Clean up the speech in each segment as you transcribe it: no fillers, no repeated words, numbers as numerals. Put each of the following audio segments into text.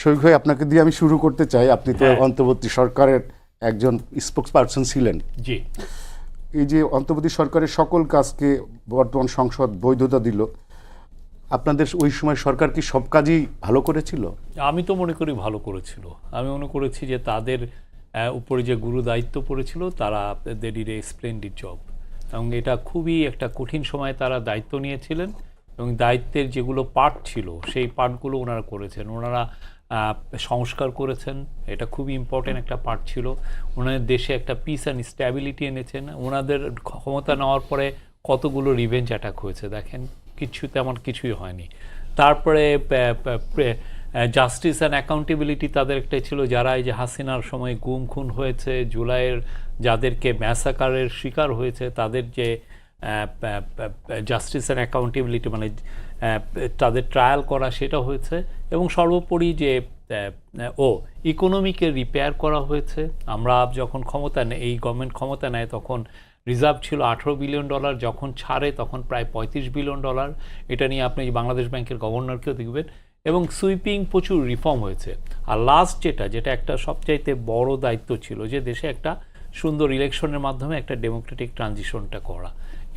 শরীফ ভাই, আপনাকে দিয়ে আমি শুরু করতে চাই। আপনি তো অন্তর্বর্তী সরকারের একজন স্পোক্স পারসন ছিলেন। জি, এই যে অন্তর্বর্তী সরকারের সকল কাজকে বর্তমান সংসদ বৈধতা দিল, আপনাদের ওই সময় সরকার কি সব কাজই ভালো করেছিল? আমি তো মনে করি ভালো করেছিল। আমি মনে করেছি যে তাদের উপরে যে গুরু দায়িত্ব পড়েছিল তারা they did a splendid job, এবং এটা খুবই একটা কঠিন সময়ে তারা দায়িত্ব নিয়েছিলেন এবং দায়িত্বের যেগুলো পার্ট ছিল সেই পার্টগুলো ওনারা করেছেন। ওনারা সংস্কার করেছেন, এটা খুবই ইম্পর্টেন্ট একটা পার্ট ছিল। ওনাদের দেশে একটা পিস অ্যান্ড স্ট্যাবিলিটি এনেছেন। ওনাদের ক্ষমতা নেওয়ার পরে কতগুলো রিভেঞ্জ অ্যাটাক হয়েছে দেখেন, তেমন কিছুই হয়নি। তারপরে জাস্টিস অ্যান্ড অ্যাকাউন্টেবিলিটি তাদের একটাই ছিল। যারা এই যে হাসিনার সময় গুম খুন হয়েছে, জুলাইয়ের যাদেরকে ম্যাসাকারের শিকার হয়েছে, তাদের যে জাস্টিস অ্যান্ড অ্যাকাউন্টেবিলিটি মানে তাদের ট্রায়াল করা, সেটা হয়েছে। এবং সর্বোপরি যে ইকোনমিকে রিপেয়ার করা হয়েছে। আমরা যখন এই গভর্নমেন্ট ক্ষমতা নেয় তখন রিজার্ভ ছিল $18 বিলিয়ন, যখন ছাড়ে তখন প্রায় $35 বিলিয়ন। এটা নিয়ে আপনি বাংলাদেশ ব্যাংকের গভর্নরকেও দেখবেন। এবং সুইপিং প্রচুর রিফর্ম হয়েছে। আর লাস্ট যেটা একটা সবচাইতে বড় দায়িত্ব ছিল, যে দেশে একটা সুন্দর ইলেকশনের মাধ্যমে একটা ডেমোক্রেটিক ট্রানজিশনটা করা।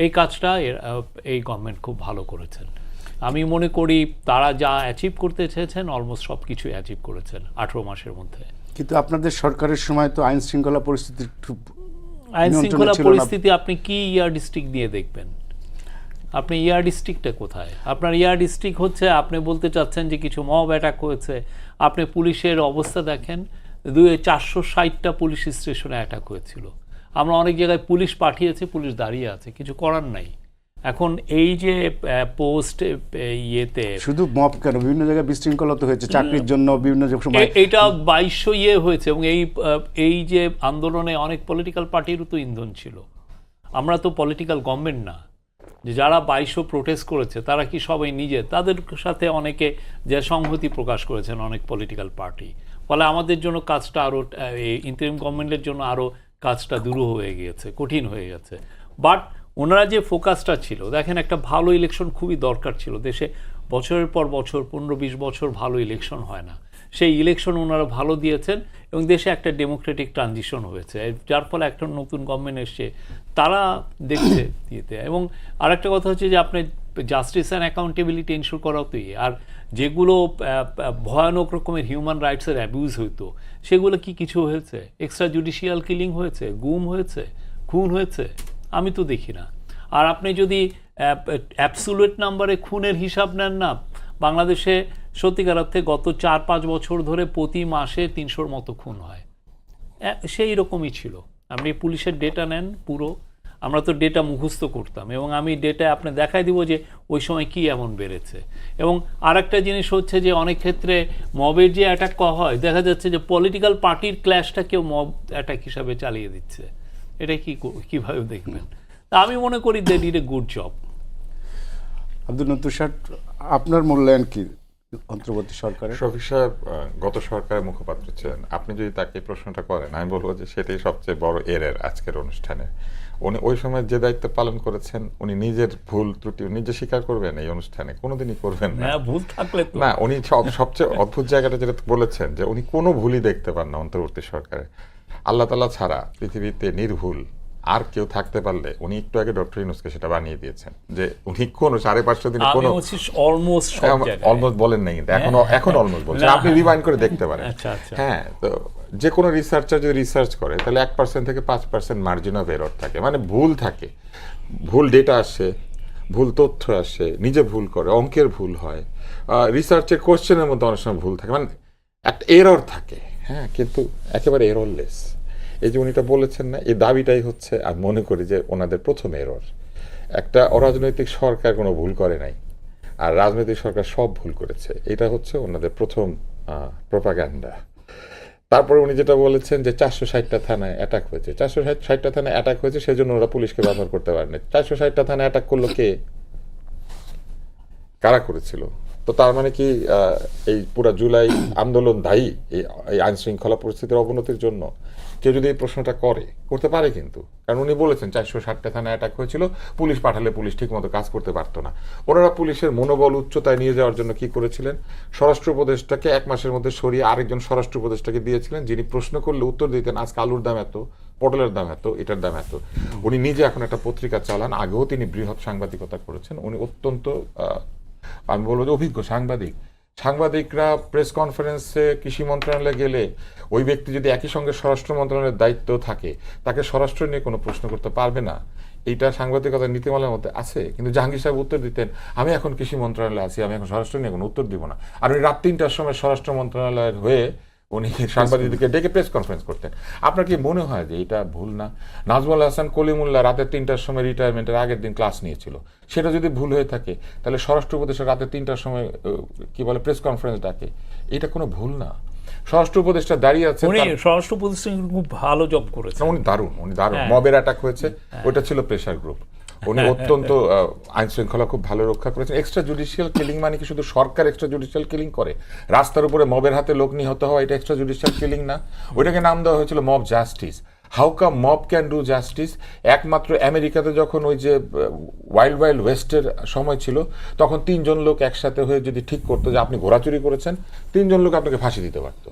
এই কাজটা এই গভর্নমেন্ট খুব ভালো করেছেন। আমি মনে করি তারা যা অ্যাচিভ করতে চেয়েছেন অলমোস্ট সব কিছুই অ্যাচিভ করেছেন 18 মাসের মধ্যে। কিন্তু আপনাদের সরকারের সময় তো আইন শৃঙ্খলা পরিস্থিতি একটু আইন নিয়ন্ত্রণে শৃঙ্খলা ছিল না। পরিস্থিতি আপনি কি ডিস্ট্রিক্ট দিয়ে দেখবেন? আপনি ডিস্ট্রিক্টটা কোথায়? আপনার ডিস্ট্রিক্ট হচ্ছে, আপনি বলতে চাচ্ছেন যে কিছু মব অ্যাটাক হয়েছে। আপনি পুলিশের অবস্থা দেখেন, 460টা পুলিশ স্টেশনে অ্যাটাক হয়েছিল। আমরা অনেক জায়গায় পুলিশ পাঠিয়েছি, পুলিশ দাঁড়িয়ে আছে, কিছু করার নাই। এখন এই যে পোস্ট ইয়েতে শুধু মব কেন, বিভিন্ন জায়গায় বিশৃঙ্খলা তো হয়েছে, চাকরির জন্য বিভিন্ন সময় এইটা 2200 হয়েছে। এবং এই যে আন্দোলনে অনেক পলিটিক্যাল পার্টিরও তো ইন্ধন ছিল। আমরা তো পলিটিক্যাল গভর্নমেন্ট না যে যারা 2200 প্রোটেস্ট করেছে তারা কি সবাই নিজে, তাদের সাথে অনেকে যে সংহতি প্রকাশ করেছেন অনেক পলিটিক্যাল পার্টি। ফলে আমাদের জন্য কাজটা আরও, ইন্টারিম গভর্নমেন্টের জন্য আরও কাজটা দুরূহ হয়ে গিয়েছে, কঠিন হয়ে গেছে। বাট ওনারা যে ফোকাসটা ছিল, দেখেন একটা ভালো ইলেকশন খুবই দরকার ছিল দেশে। বছরের পর বছর 15-20 বছর ভালো ইলেকশন হয় না। সেই ইলেকশন ওনারা ভালো দিয়েছেন এবং দেশে একটা ডেমোক্রেটিক ট্রানজিশন হয়েছে, যার ফলে একটা নতুন গভর্নমেন্ট এসছে, তারা দেখছে দিতে। এবং আরেকটা কথা হচ্ছে যে আপনি জাস্টিস অ্যান্ড অ্যাকাউন্টেবিলিটি ইনশিওর করাও তো আর যেগুলো ভয়ানক রকমের হিউম্যান রাইটসের অ্যাবিউজ হইতো, সেগুলো কি কিছু হয়েছে? এক্সট্রা জুডিশিয়াল কিলিং হয়েছে, গুম হয়েছে, খুন হয়েছে? আমি তো দেখি না। আর আপনি যদি অ্যাবসুলেট নাম্বারে খুনের হিসাব নেন না, বাংলাদেশে সত্যিকার অর্থে গত 4-5 বছর ধরে প্রতি মাসে 300-র মতো খুন হয়। সেই রকমই ছিল। আপনি পুলিশের ডেটা নেন পুরো, আমরা তো ডেটা মুখস্থ করতাম, এবং আমি ডেটা আপনি দেখাই দিব যে ওই সময় কি এমন বেড়েছে। এবং আরেকটা জিনিস হচ্ছে যে অনেক ক্ষেত্রে মবের যে অ্যাটাক হয়, দেখা যাচ্ছে যে পলিটিক্যাল পার্টির ক্ল্যাশটা কেউ মব অ্যাটাক হিসাবে চালিয়ে দিচ্ছে। এটা কিভাবে দেখবেন? তা আমি মনে করি they did a good job. Abdul Nattur সাহেব, আপনার মূল্যায়ন কি অন্তর্বর্তী সরকারের? শফিক সাহেব গত সরকারের মুখপাত্র ছিলেন। আপনি যদি তাকে প্রশ্নটা করেন, আমি বলবো যে সেটাই সবচেয়ে বড় এরর আজকের অনুষ্ঠানে। উনি ওই সময় যে দায়িত্ব পালন করেছেন, উনি নিজের ভুল ত্রুটি নিজে স্বীকার করবেন এই অনুষ্ঠানে? কোনোদিনই করবেন না। ভুল থাকলে না, উনি সবচেয়ে অদ্ভুত জায়গাটা যেটা বলেছেন যে উনি কোনো ভুলই দেখতে পান না অন্তর্বর্তী সরকারে। আল্লাহ তাআলা ছাড়া পৃথিবীতে নির্ভুল আর কেউ থাকতে পারলে উনি একটু আগে ডক্টর ইউনূসকে সেটা বানিয়ে দিয়েছেন, যে উনি কোনো 550 দিনে কোনো অলমোস্ট বলেন নাই, কিন্তু এখন অলমোস্ট বলছেন। আপনি রিমাইন্ড করে দেখতে পারেন। হ্যাঁ, তো যে কোনো রিসার্চার যদি রিসার্চ করে তাহলে 1% থেকে 5% মার্জিন অফ এরর থাকে, মানে ভুল থাকে, ভুল ডেটা আসে, ভুল তথ্য আসে, নিজে ভুল করে, অঙ্কের ভুল হয়, রিসার্চের কোশ্চেনের মধ্যে অনেক সময় ভুল থাকে, মানে একটা এরর থাকে। হ্যাঁ, কিন্তু একেবারে এররলেস। এই যে উনিটা বলেছেন না, এই দাবিটাই হচ্ছে আমি মনে করি যে ওনাদের প্রথম এরর। একটা অরাজনৈতিক সরকার কোনো ভুল করে নাই, আর রাজনৈতিক সরকার সব ভুল করেছে, এটা হচ্ছে ওনাদের প্রথম প্রোপাগান্ডা। তারপরে উনি যেটা বলেছেন যে 460টা থানায় অ্যাটাক হয়েছে, 460টা থানায় অ্যাটাক হয়েছে সেজন্য ওরা পুলিশকে ব্যবহার করতে পারেনি। 460টা থানায় অ্যাটাক করলো কে? কারা করেছিল? তো তার মানে কি এই পুরা জুলাই আন্দোলন দায়ী এই আইন শৃঙ্খলা পরিস্থিতির অবনতির জন্য? কেউ যদি এই প্রশ্নটা করতে পারে কিন্তু, কারণ উনি বলেছেন 460টা থানায় অ্যাটাক হয়েছিল, পুলিশ পাঠালে পুলিশ ঠিক মতো কাজ করতে পারতো না। ওনারা পুলিশের মনোবল উচ্চতায় নিয়ে যাওয়ার জন্য কি করেছিলেন, স্বরাষ্ট্র উপদেষ্টাকে 1 মাসের মধ্যে সরিয়ে আরেকজন স্বরাষ্ট্র উপদেষ্টাকে দিয়েছিলেন, যিনি প্রশ্ন করলে উত্তর দিতেন আজকে আলুর দাম এত, পটলের দাম এত, এটার দাম এত। উনি নিজে এখন একটা পত্রিকা চালান, আগেও তিনি বৃহৎ সাংবাদিকতা করেছেন। উনি অত্যন্ত আমি বলবো যে অভিজ্ঞ সাংবাদিক। সাংবাদিকরা প্রেস কনফারেন্সে কৃষি মন্ত্রণালয়ে গেলে ওই ব্যক্তি যদি একই সঙ্গে স্বরাষ্ট্র মন্ত্রণালয়ের দায়িত্ব থাকে, তাকে স্বরাষ্ট্র নিয়ে কোনো প্রশ্ন করতে পারবে না, এইটা সাংবাদিকতার নীতিমালার মধ্যে আছে। কিন্তু জাহাঙ্গীর সাহেব উত্তর দিতেন আমি এখন কৃষি মন্ত্রণালয়ে আছি, আমি এখন স্বরাষ্ট্র নিয়ে কোনো উত্তর দিব না। আর উনি রাত 3টার সময় স্বরাষ্ট্র মন্ত্রণালয়ের হয়ে উনি সাংবাদিকদেরকে ডেকে প্রেস কনফারেন্স করতেন। আপনার কি মনে হয় যে এটা ভুল না? নাজমুল হাসান কলিমুল্লাহ রাতে 3টার সময় রিটায়ারমেন্টের আগের দিন ক্লাস নিয়েছিল, সেটা যদি ভুল হয়ে থাকে তাহলে স্বরাষ্ট্র উপদেষ্টা রাতে 3টার সময় কি বলে প্রেস কনফারেন্স ডাকে, এটা কোনো ভুল না। স্বরাষ্ট্র উপদেষ্টা দাঁড়িয়ে আছে, উনি স্বরাষ্ট্র উপদেষ্টা খুব ভালো জব করেছেন। উনি দারুণ মবের অ্যাটাক হয়েছে, ওইটা ছিল প্রেসার গ্রুপ। উনি অত্যন্ত আইন শৃঙ্খলা খুব ভালো রক্ষা করেছেন। এক্সট্রা জুডিশিয়াল কিলিং মানে কি শুধু সরকার এক্সট্রা জুডিশিয়াল কিলিং করে? রাস্তার উপরে মবের হাতে লোক নিহত হওয়া এটা এক্সট্রা জুডিশিয়াল কিলিং না? ওইটাকে নাম দেওয়া হয়েছিল mob justice. How come mob can do justice? একমাত্র আমেরিকাতে যখন ওই যে ওয়াইল্ড ওয়েস্টের সময় ছিল, তখন 3জন লোক একসাথে হয়ে যদি ঠিক করতো যে আপনি ঘোড়া চুরি করেছেন, 3জন লোক আপনাকে ফাঁসি দিতে পারতো।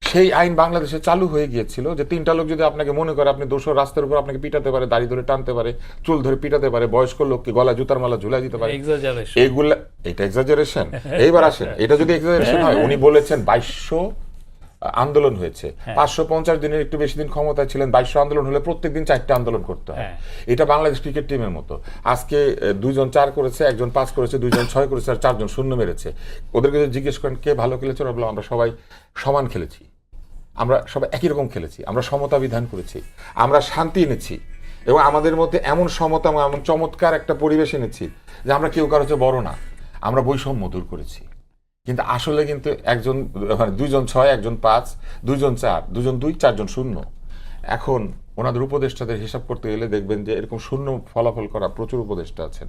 সেই আইন বাংলাদেশে চালু হয়ে গিয়েছিল যে 3টা লোক যদি আপনাকে মনে করে আপনি দোষর, রাস্তার উপর আপনাকে পিটাতে পারে, দাড়ি ধরে টানতে পারে, চুল ধরে পিটাতে পারে, বয়স্ক লোককে গলায় জুতার মালা ঝুলাই দিতে পারে, এইগুলা এটা এক্সাজারেশন। এইবার আসেন, এটা যদি এক্সাজারেশন হয়, উনি বলেছেন 2200 আন্দোলন হয়েছে, 550 দিনের একটু বেশি দিন ক্ষমতায় ছিলেন, 2200 আন্দোলন হলে প্রত্যেকদিন 4টা আন্দোলন করতে হয়। এটা বাংলাদেশ ক্রিকেট টিমের মতো। আজকে 2জন 4 করেছে, 1জন 5 করেছে, 2জন 6 করেছে, আর 4জন শূন্য মেরেছে। ওদেরকে যদি জিজ্ঞেস করেন কে ভালো খেলেছে, ওরা বললো আমরা সবাই সমান খেলেছি, আমরা সবাই একই রকম খেলেছি, আমরা সমতা বিধান করেছি, আমরা শান্তি এনেছি, এবং আমাদের মধ্যে এমন সমতা, এমন চমৎকার একটা পরিবেশ এনেছি যে আমরা কেউ কারো চেয়ে বড় না, আমরা বৈষম্য দূর করেছি। কিন্তু আসলে কিন্তু 2জন 6, 1জন 5, 2জন 4, 2জন 2, 4জন 0। এখন ওনাদের উপদেষ্টাদের হিসাব করতে গেলে দেখবেন যে এরকম শূন্য ফলাফল করা প্রচুর উপদেষ্টা আছেন।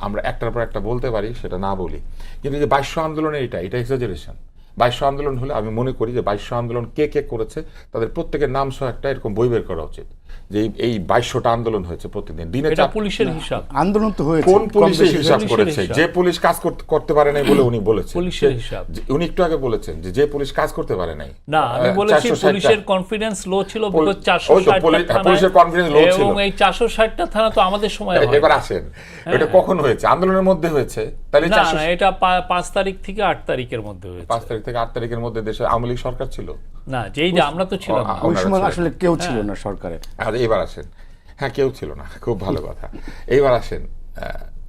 আমরা একটার পর একটা বলতে পারি, সেটা না বলি। কিন্তু যে 2200 আন্দোলনের এটা এক্সাজারেশন। 2200 আন্দোলন হলে আমি মনে করি যে 2200 আন্দোলন কে করেছে তাদের প্রত্যেকের নাম সহ একটা এরকম বই বের করা উচিত, যে এই 2200টা আন্দোলন হয়েছে প্রতিদিন দিনে। পুলিশের হিসাব, আন্দোলন তো হয়েছে, কোন পুলিশের হিসাব করেছে? যে পুলিশ কাজ করতে পারে নাই বলে উনি বলেছেন, পুলিশের হিসাব। উনি একটু আগে বলেছেন যে পুলিশ কাজ করতে পারে নাই। না, আমি বলেছি পুলিশের কনফিডেন্স লো ছিল, বিকজ 460টা পুলিশের কনফিডেন্স লো ছিল, এবং এই 460টা থানা তো আমাদের সময় হয়। এবার আসেন, এটা কখন হয়েছে? আন্দোলনের মধ্যে হয়েছে? তাহলে না, এটা 5 তারিখ থেকে 8 তারিখের মধ্যে হয়েছে। 5 তারিখ থেকে 8 তারিখের মধ্যে দেশে আওয়ামী লীগ সরকার ছিল না, যেই যে আমরা তো ছিলাম না ওই সময়, আসলে কেউ ছিল না সরকারে। আর এবার আসেন, হ্যাঁ কেউ ছিল না, খুব ভালো কথা। এইবার আসেন,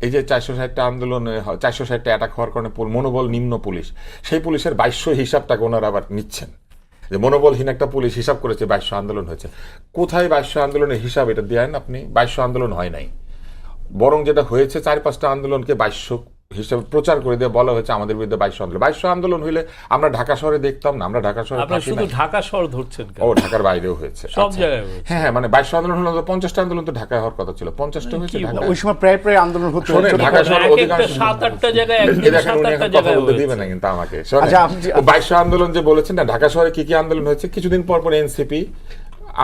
এই যে 460টা আন্দোলনে 460টা অ্যাটাক হওয়ার কারণে মনোবল নিম্ন পুলিশ, সেই পুলিশের 2200 হিসাবটাকে ওনারা আবার নিচ্ছেন, যে মনোবলহীন একটা পুলিশ হিসাব করেছে 2200 আন্দোলন হয়েছে। কোথায় 2200 আন্দোলনের হিসাব? এটা দেন আপনি। 2200 আন্দোলন হয় নাই, বরং যেটা হয়েছে 4-5টা আন্দোলনকে 2200 হিসাবে প্রচার করে দিয়ে বলা হয়েছে আমাদের বিরুদ্ধে 2200 আন্দোলন। 2200 আন্দোলন হইলে আমরা ঢাকা শহরে দেখতাম না, আমরা ঢাকা শহরে আপনি শুধু ঢাকা শহর ধরছেন কেন? ও ঢাকার বাইরেও হয়েছে, সব জায়গায় হয়েছে। হ্যাঁ, মানে 2200 আন্দোলন হলো, 50টা আন্দোলন তো ঢাকায় হওয়ার কথা ছিল, 50টা হয়েছে ঢাকা। ওই সময় প্রায় আন্দোলন হতো ঢাকা শহরে অধিকাংশ 7-8টা জায়গায় একদিন 7-8টা জায়গায় দিবে না কিন্তু আমাকে। 2200 আন্দোলন যে বলেছেন না, ঢাকা শহরে কি আন্দোলন হয়েছে? কিছুদিন পর এনসিপি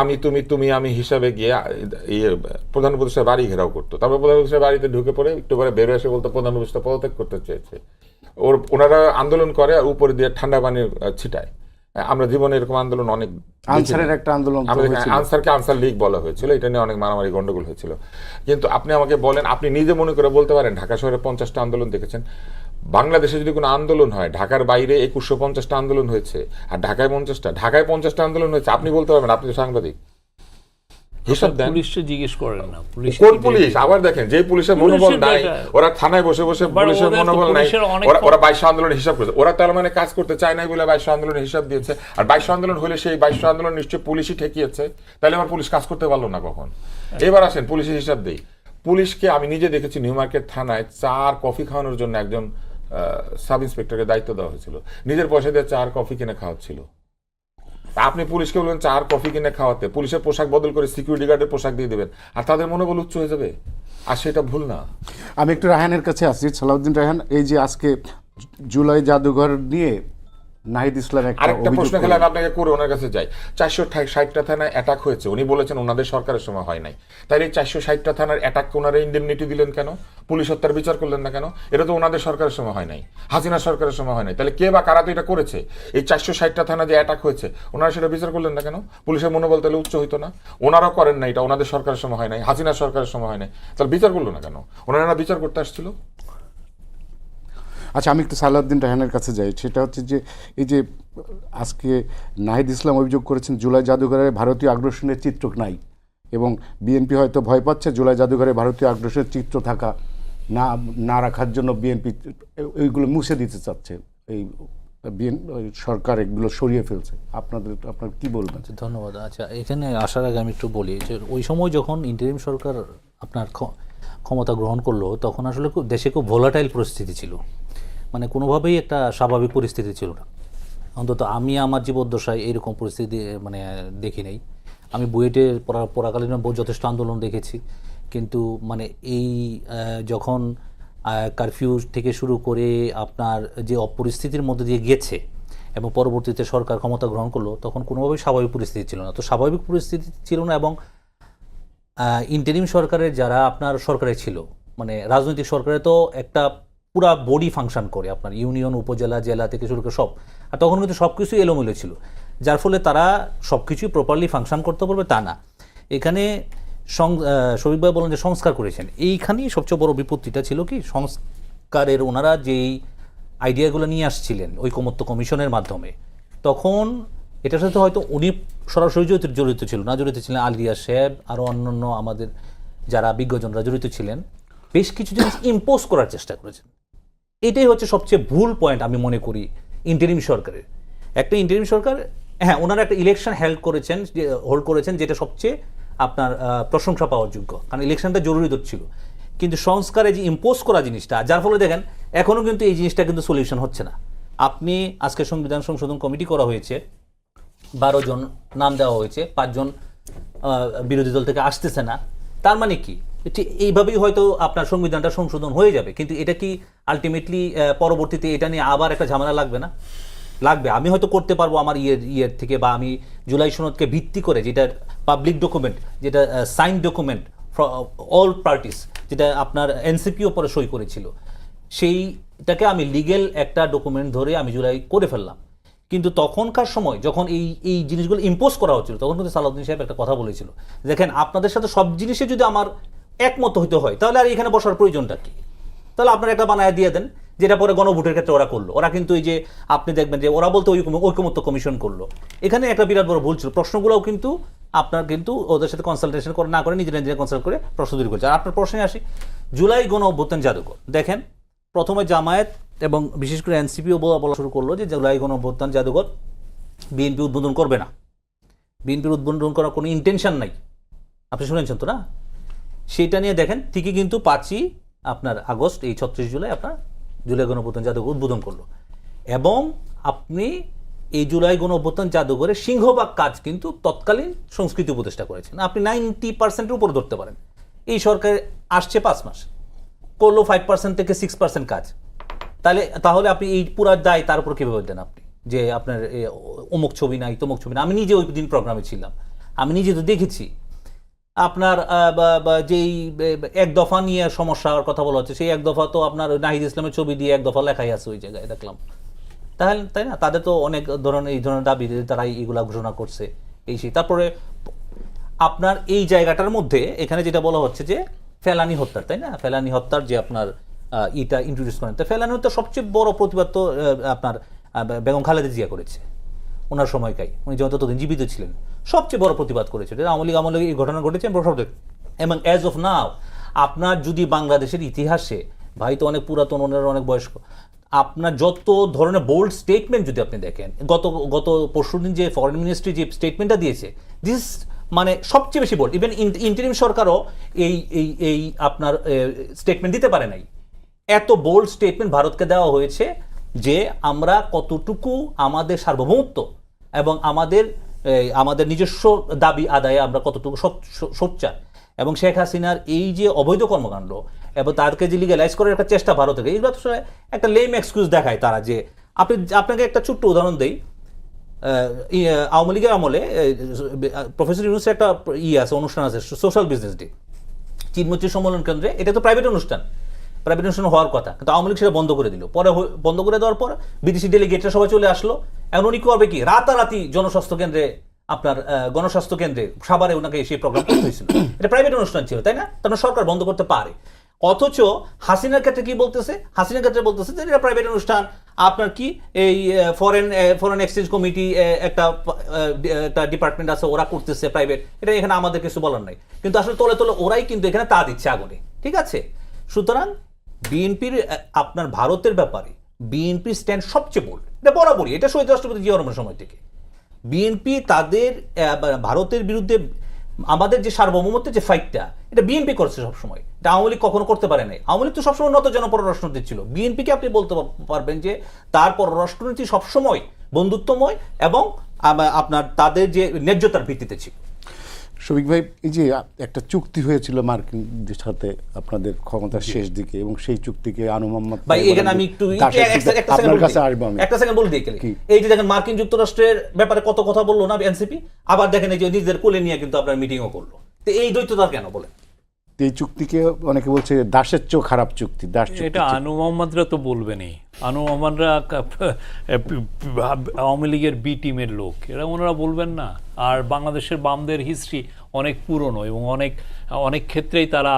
আমি তুমি আমি হিসাবে গিয়ে প্রধান উপদেষ্টার বাড়ি ঘেরাও করতো। তারপর প্রধান উপদেষ্টার বাড়িতে ঢুকে পড়ে একটু পরে বেরো এসে বলতো প্রধান উপদেষ্টা পদত্যাগ করতে চেয়েছে। ওনারা আন্দোলন করে আর উপরে দিয়ে ঠান্ডা পানি ছিটায়। আমরা জীবনে এরকম আন্দোলন অনেক, আনসারের একটা আন্দোলন, আনসারকে আনসার লীগ বলা হয়েছিল, এটা নিয়ে অনেক মারামারি গন্ডগোল হয়েছিল। কিন্তু আপনি আমাকে বলেন, আপনি নিজে মনে করে বলতে পারেন ঢাকা শহরে 50টা আন্দোলন দেখেছেন? বাংলাদেশে যদি কোনো আন্দোলন হয়, ঢাকার বাইরে 2150টা আন্দোলন হয়েছে, আর ঢাকায় 50টা আন্দোলন হয়েছে, আপনি বলতে পারবেন? আপনি তো সাংবাদিক, হিসাব দেন। পুলিশকে জিজ্ঞেস করেন না, কোন পুলিশ? আবার দেখেন, যে পুলিশের মনোবল নাই, ওরা থানায় বসে পুলিশের মনোবল নাই, ওরা 2200 আন্দোলনের হিসাব করেছে। ওরা তার মানে কাজ করতে চায় নাই বলে 2200 আন্দোলনের হিসাব দিয়েছে। আর 2200 আন্দোলন হলে সেই 2200 আন্দোলন নিশ্চয়ই পুলিশই ঠেকিয়েছে, তাহলে আমার পুলিশ কাজ করতে পারলো না কখন? এবার আসেন পুলিশের হিসাব দেই। পুলিশকে আমি নিজে দেখেছি নিউ মার্কেট থানায় 4 কফি খাওয়ানোর জন্য একজন সাব ইন্সপেক্টরকে দায়িত্ব দেওয়া হয়েছিল, নিজের পয়সা দিয়ে 4 কফি কিনে খাওয়াচ্ছিল। আপনি পুলিশকে বলবেন 4 কফি কিনে খাওয়াতে, পুলিশের পোশাক বদল করে সিকিউরিটি গার্ডের পোশাক দিয়ে দেবেন, আর তাদের মনোবল উচ্চ হয়ে যাবে? আর সেটা ভুল না। আমি একটু রায়হানের কাছে আসছি। সালাউদ্দিন রায়হান, এই যে আজকে জুলাই জাদুঘর নিয়ে নাহিদ ইসলাম একটা আরেকটা অভিযোগ প্রশ্ন খেলে করলেন। আমি আপনাকে করে ওনার কাছে যাই। 460টা থানায় অ্যাটাক হয়েছে, উনি বলেছেন ওনাদের সরকারের সময় হয় নাই, তাহলে এই 460টা থানার অ্যাটাককে ওনারা ইন্ডেমনিটি দিলেন কেন? পুলিশ হত্যার বিচার করলেন না কেন? এটা তো ওনাদের সরকারের সময় হয় নাই, হাসিনা সরকারের সময় হয় নাই, তাহলে কে বা কারা তো এটা করেছে? এই 460টা থানা যে অ্যাটাক হয়েছে ওনারা সেটা বিচার করলেন না কেন? পুলিশের মনোবল তাহলে উচ্চ হইতো না? ওনারাও করেন না, এটা ওনাদের সরকারের সময় হয় নাই, হাসিনা সরকারের সময় হয় নাই, তাহলে বিচার করলো না কেন? ওনারা বিচার করতে আসছিল। আচ্ছা, আমি একটু সালাউদ্দিন রায়হানের কাছে যাই। সেটা হচ্ছে যে এই যে আজকে নাহিদ ইসলাম অভিযোগ করেছেন জুলাই জাদুঘরে ভারতীয় আগ্রাসনের চিত্র নাই, এবং বিএনপি হয়তো ভয় পাচ্ছে জুলাই জাদুঘরে ভারতীয় আগ্রাসনের চিত্র থাকা না না রাখার জন্য বিএনপি এইগুলো মুছে দিতে চাচ্ছে, এই সরকার এগুলো সরিয়ে ফেলছে। আপনার কি বলবেন? আচ্ছা, ধন্যবাদ। আচ্ছা, এখানে আসার আগে আমি একটু বলি যে ওই সময় যখন ইন্টারিম সরকার আপনার ক্ষমতা গ্রহণ করলো, তখন আসলে দেশে খুব ভোলাটাইল পরিস্থিতি ছিল, মানে কোনোভাবেই একটা স্বাভাবিক পরিস্থিতি ছিল না। অন্তত আমি আমার জীবদ্দশায় এরকম পরিস্থিতি মানে দেখি নাই। আমি বুয়েটে পড়াকালীন যথেষ্ট আন্দোলন দেখেছি, কিন্তু মানে এই যখন কারফিউ থেকে শুরু করে আপনার যে অপরিস্থিতির মধ্যে দিয়ে গেছে এবং পরবর্তীতে সরকার ক্ষমতা গ্রহণ করলো, তখন কোনোভাবেই স্বাভাবিক পরিস্থিতি ছিল না। তো স্বাভাবিক পরিস্থিতি ছিল না, এবং ইন্টারিম সরকারের যারা আপনার সরকারে ছিল, মানে রাজনৈতিক সরকারে তো একটা পুরা বডি ফাংশন করে, আপনার ইউনিয়ন, উপজেলা, জেলা থেকে শুরু করে সব, আর তখন কিন্তু সব কিছুই এলোমেলো ছিল, যার ফলে তারা সব কিছুই প্রপারলি ফাংশন করতে পারবে তা না। এখানে শরীফ ভাই বলেন যে সংস্কার করেছেন, এইখানেই সবচেয়ে বড় বিপত্তিটা ছিল কি, সংস্কারের ওনারা যেই আইডিয়াগুলো নিয়ে আসছিলেন ঐকমত্য কমিশনের মাধ্যমে, তখন এটার সাথে হয়তো উনি সরাসরি জড়িত ছিল না, জড়িত ছিলেন আলিয়া সাহেব, আরও অন্যান্য আমাদের যারা বিজ্ঞজনরা জড়িত ছিলেন, বেশ কিছু জিনিস ইম্পোজ করার চেষ্টা করেছেন। এটাই হচ্ছে সবচেয়ে ভুল পয়েন্ট আমি মনে করি ইন্টারিম সরকারের। একটা ইন্টারিম সরকার, হ্যাঁ, ওনারা একটা ইলেকশন হোল্ড করেছেন, যেটা সবচেয়ে আপনার প্রশংসা পাওয়ার যোগ্য, কারণ ইলেকশনটা জরুরি ছিল। কিন্তু সংস্কারে যে ইম্পোজ করা জিনিসটা, যার ফলে দেখেন এখনও কিন্তু এই জিনিসটা কিন্তু সলিউশন হচ্ছে না। আপনি আজকে সংবিধান সংশোধন কমিটি করা হয়েছে, 12 জন নাম দেওয়া হয়েছে, 5 জন বিরোধী দল থেকে আসতেছে না, তার মানে কি এইভাবেই হয়তো আপনার সংবিধানটা সংশোধন হয়ে যাবে, কিন্তু এটা কি আলটিমেটলি পরবর্তীতে এটা নিয়ে আবার একটা ঝামেলা লাগবে না? লাগবে। আমি হয়তো করতে পারবো আমার ইয়ের থেকে, বা আমি জুলাই সনদকে ভিত্তি করে, যেটা পাবলিক ডকুমেন্ট, যেটা সাইন ডকুমেন্ট অল পার্টিস, যেটা আপনার এনসিপিও পরে সই করেছিল, সেইটাকে আমি লিগেল একটা ডকুমেন্ট ধরে আমি জুলাই করে ফেললাম। কিন্তু তখনকার সময় যখন এই জিনিসগুলো ইম্পোজ করা হচ্ছিল, তখন কিন্তু সালাউদ্দিন সাহেব একটা কথা বলেছিল, দেখেন আপনাদের সাথে সব জিনিসে যদি আমার একমত হইতে হয়, তাহলে আর এখানে বসার প্রয়োজনটা কি? তাহলে আপনারা একটা বানায় দিয়ে দেন, যেটা পরে গণভোটের ক্ষেত্রে ওরা করলো। ওরা কিন্তু এই যে আপনি দেখবেন যে ওরা বলতে ঐকমত্য কমিশন করলো, এখানে একটা বিরাট বড় ভুল ছিল। প্রশ্নগুলোও কিন্তু আপনার কিন্তু ওদের সাথে কনসালটেশন করে না করে নিজেরা নিজেরা কনসাল্ট করে প্রশ্ন তৈরি করছে। আর আপনার প্রশ্নে আসি, জুলাই গণ অভ্যুত্থান জাদুঘর, দেখেন প্রথমে জামায়াত এবং বিশেষ করে এনসিপিও বলা শুরু করলো যে জুলাই গণ অভ্যুত্থান জাদুঘর বিএনপি উদ্বোধন করবে না, বিএনপির উদ্বোধন করার কোনো ইন্টেনশন নাই। আপনি শুনেছেন তো না? সেইটা নিয়ে দেখেন ঠিকই কিন্তু 5ই আপনার আগস্ট, এই 36 জুলাই আপনার জুলাই গণ অভ্যুত্থান জাদুঘর উদ্বোধন করলো, এবং আপনি এই জুলাই গণ অভ্যুত্থান জাদুঘরের সিংহভাগ কাজ কিন্তু তৎকালীন সংস্কৃতি উপদেষ্টা করেছেন। আপনি 90%-এর উপরে ধরতে পারেন। এই সরকার আসছে 5 মাস, করলো 5% থেকে 6% কাজ। তাহলে আপনি এই পুরা দায় তার উপর কীভাবে দেন আপনি, যে আপনার অমুক ছবি নাই, তমুক ছবি না? আমি নিজে ওই দিন প্রোগ্রামে ছিলাম, আমি নিজে তো দেখেছি। আপনার যেই 1 দফা নিয়ে সমস্যার কথা বলা হচ্ছে, সেই 1 দফা তো আপনার নাহিদ ইসলামের ছবি দিয়ে 1 দফা লেখাই আছে ওই জায়গায়, দেখলাম। তাই না? তাদের তো অনেক ধরনের এই ধরনের দাবি, তারাই এগুলা ঘোষণা করছে এই সেই। তারপরে আপনার এই জায়গাটার মধ্যে এখানে যেটা বলা হচ্ছে যে ফেলানি হত্যার, তাই না, ফেলানি হত্যার যে আপনার ইটা ইন্ট্রোডিউস করেন, তো ফেলানি হত্যার সবচেয়ে বড় প্রতিবাদ তো আপনার বেগম খালেদা জিয়া করেছে ওনার সময়কাই, উনি যখন ততদিন জীবিত ছিলেন, সবচেয়ে বড় প্রতিবাদ করেছে। আওয়ামী লীগ এই ঘটনা ঘটেছে এবং অ্যাজ অফ নাও আপনার যদি বাংলাদেশের ইতিহাসে, ভাই তো অনেক পুরাতন, ওনার অনেক বয়স্ক, আপনার যত ধরনের বোল্ড স্টেটমেন্ট যদি আপনি দেখেন, গত পরশুদিন যে ফরেন মিনিস্ট্রি যে স্টেটমেন্টটা দিয়েছে, দিস মানে সবচেয়ে বেশি বোল্ড। ইভেন ইন্টারিম সরকারও এই আপনার স্টেটমেন্ট দিতে পারে নাই। এত বোল্ড স্টেটমেন্ট ভারতকে দেওয়া হয়েছে যে আমরা কতটুকু আমাদের সার্বভৌমত্ব এবং আমাদের নিজস্ব দাবি আদায়ে আমরা কতটুকু সোচ্চার, এবং শেখ হাসিনার এই যে অবৈধ কর্মকাণ্ড এবং তাদেরকে যে লিগ্যালাইজ করার একটা চেষ্টা ভারতের, এইগুলো তো আসলে একটা লেম এক্সকিউজ দেখায় তারা। যে আপনাকে একটা ছোট্ট উদাহরণ দেই, আওয়ামী লীগের আমলে প্রফেসর ইউনূসের একটা আছে, অনুষ্ঠান আছে, সোশ্যাল বিজনেস ডে, চিনমৈত্রী সম্মেলন কেন্দ্রে। এটা তো প্রাইভেট অনুষ্ঠান হওয়ার কথা, কিন্তু আওয়ামী লীগ সেটা বন্ধ করে দিল। পরে বন্ধ করে দেওয়ার পর বিদেশি ডেলিগেটরা সবাই চলে আসলো। এখন উনি করবে কি, রাতারাতি জনস্বাস্থ্য কেন্দ্রে, আপনার গণস্বাস্থ্য কেন্দ্রে সাভারে ওনাকে সেই প্রোগ্রাম করতে হয়েছিল। এটা প্রাইভেট অনুষ্ঠান ছিল, তাই না? তার সরকার বন্ধ করতে পারে। অথচ হাসিনার ক্ষেত্রে কি বলতেছে? হাসিনার ক্ষেত্রে বলতেছে যে এটা প্রাইভেট অনুষ্ঠান, আপনার কি এই ফরেন এক্সচেঞ্জ কমিটি একটা ডিপার্টমেন্ট আছে, ওরা করতেছে প্রাইভেট, এটা এখানে আমাদের কিছু বলার নাই। কিন্তু আসলে তলে তলে ওরাই কিন্তু এখানে তা দিচ্ছে আগুনে, ঠিক আছে? সুতরাং বিএনপির আপনার ভারতের ব্যাপারে বিএনপির স্ট্যান্ড সবচেয়ে বোল্ড, এটা বরাবরই, এটা শহীদ রাষ্ট্রপতি জিয়া রহমানের সময় থেকে বিএনপি তাদের ভারতের বিরুদ্ধে আমাদের যে সার্বভৌমত্বের যে ফাইটটা, এটা বিএনপি করছে সবসময়, এটা আওয়ামী লীগ কখনো করতে পারে নাই। আওয়ামী লীগ তো সবসময় নত জনপররাষ্ট্রনীতি ছিল। বিএনপিকে আপনি বলতে পারবেন যে তার পররাষ্ট্রনীতি সবসময় বন্ধুত্বময় এবং আপনার তাদের যে ন্যায্যতার ভিত্তিতে ছিল। শফিক ভাই, এই যে একটা চুক্তি হয়েছিল মার্কিনদের সাথে আপনাদের ক্ষমতার শেষ দিকে, এবং সেই চুক্তিকে আনু মোহাম্মদ ভাই, এখানে আমি একটু আপনার কাছে আসবো, আমি একটা সেকেন্ড বলে দিই। এই যে দেখেন মার্কিন যুক্তরাষ্ট্রের ব্যাপারে কত কথা বললো না এনসিপি, আবার দেখেন এই যে নিজেদের কোলে নিয়ে কিন্তু আপনার মিটিংও করলো। তো এই দ্বৈততা কেন বলেন? এই চুক্তিকে অনেকে বলছে দাসের চেয়েও খারাপ চুক্তি। দাস চুক্তি এটা আনু মোহাম্মদরা তো বলবেনই। আনু মোহাম্মদরা আওয়ামী লীগের বি টিমের লোক, এরা ওনারা বলবেন না? আর বাংলাদেশের বামদের হিস্ট্রি অনেক পুরনো এবং অনেক ক্ষেত্রেই তারা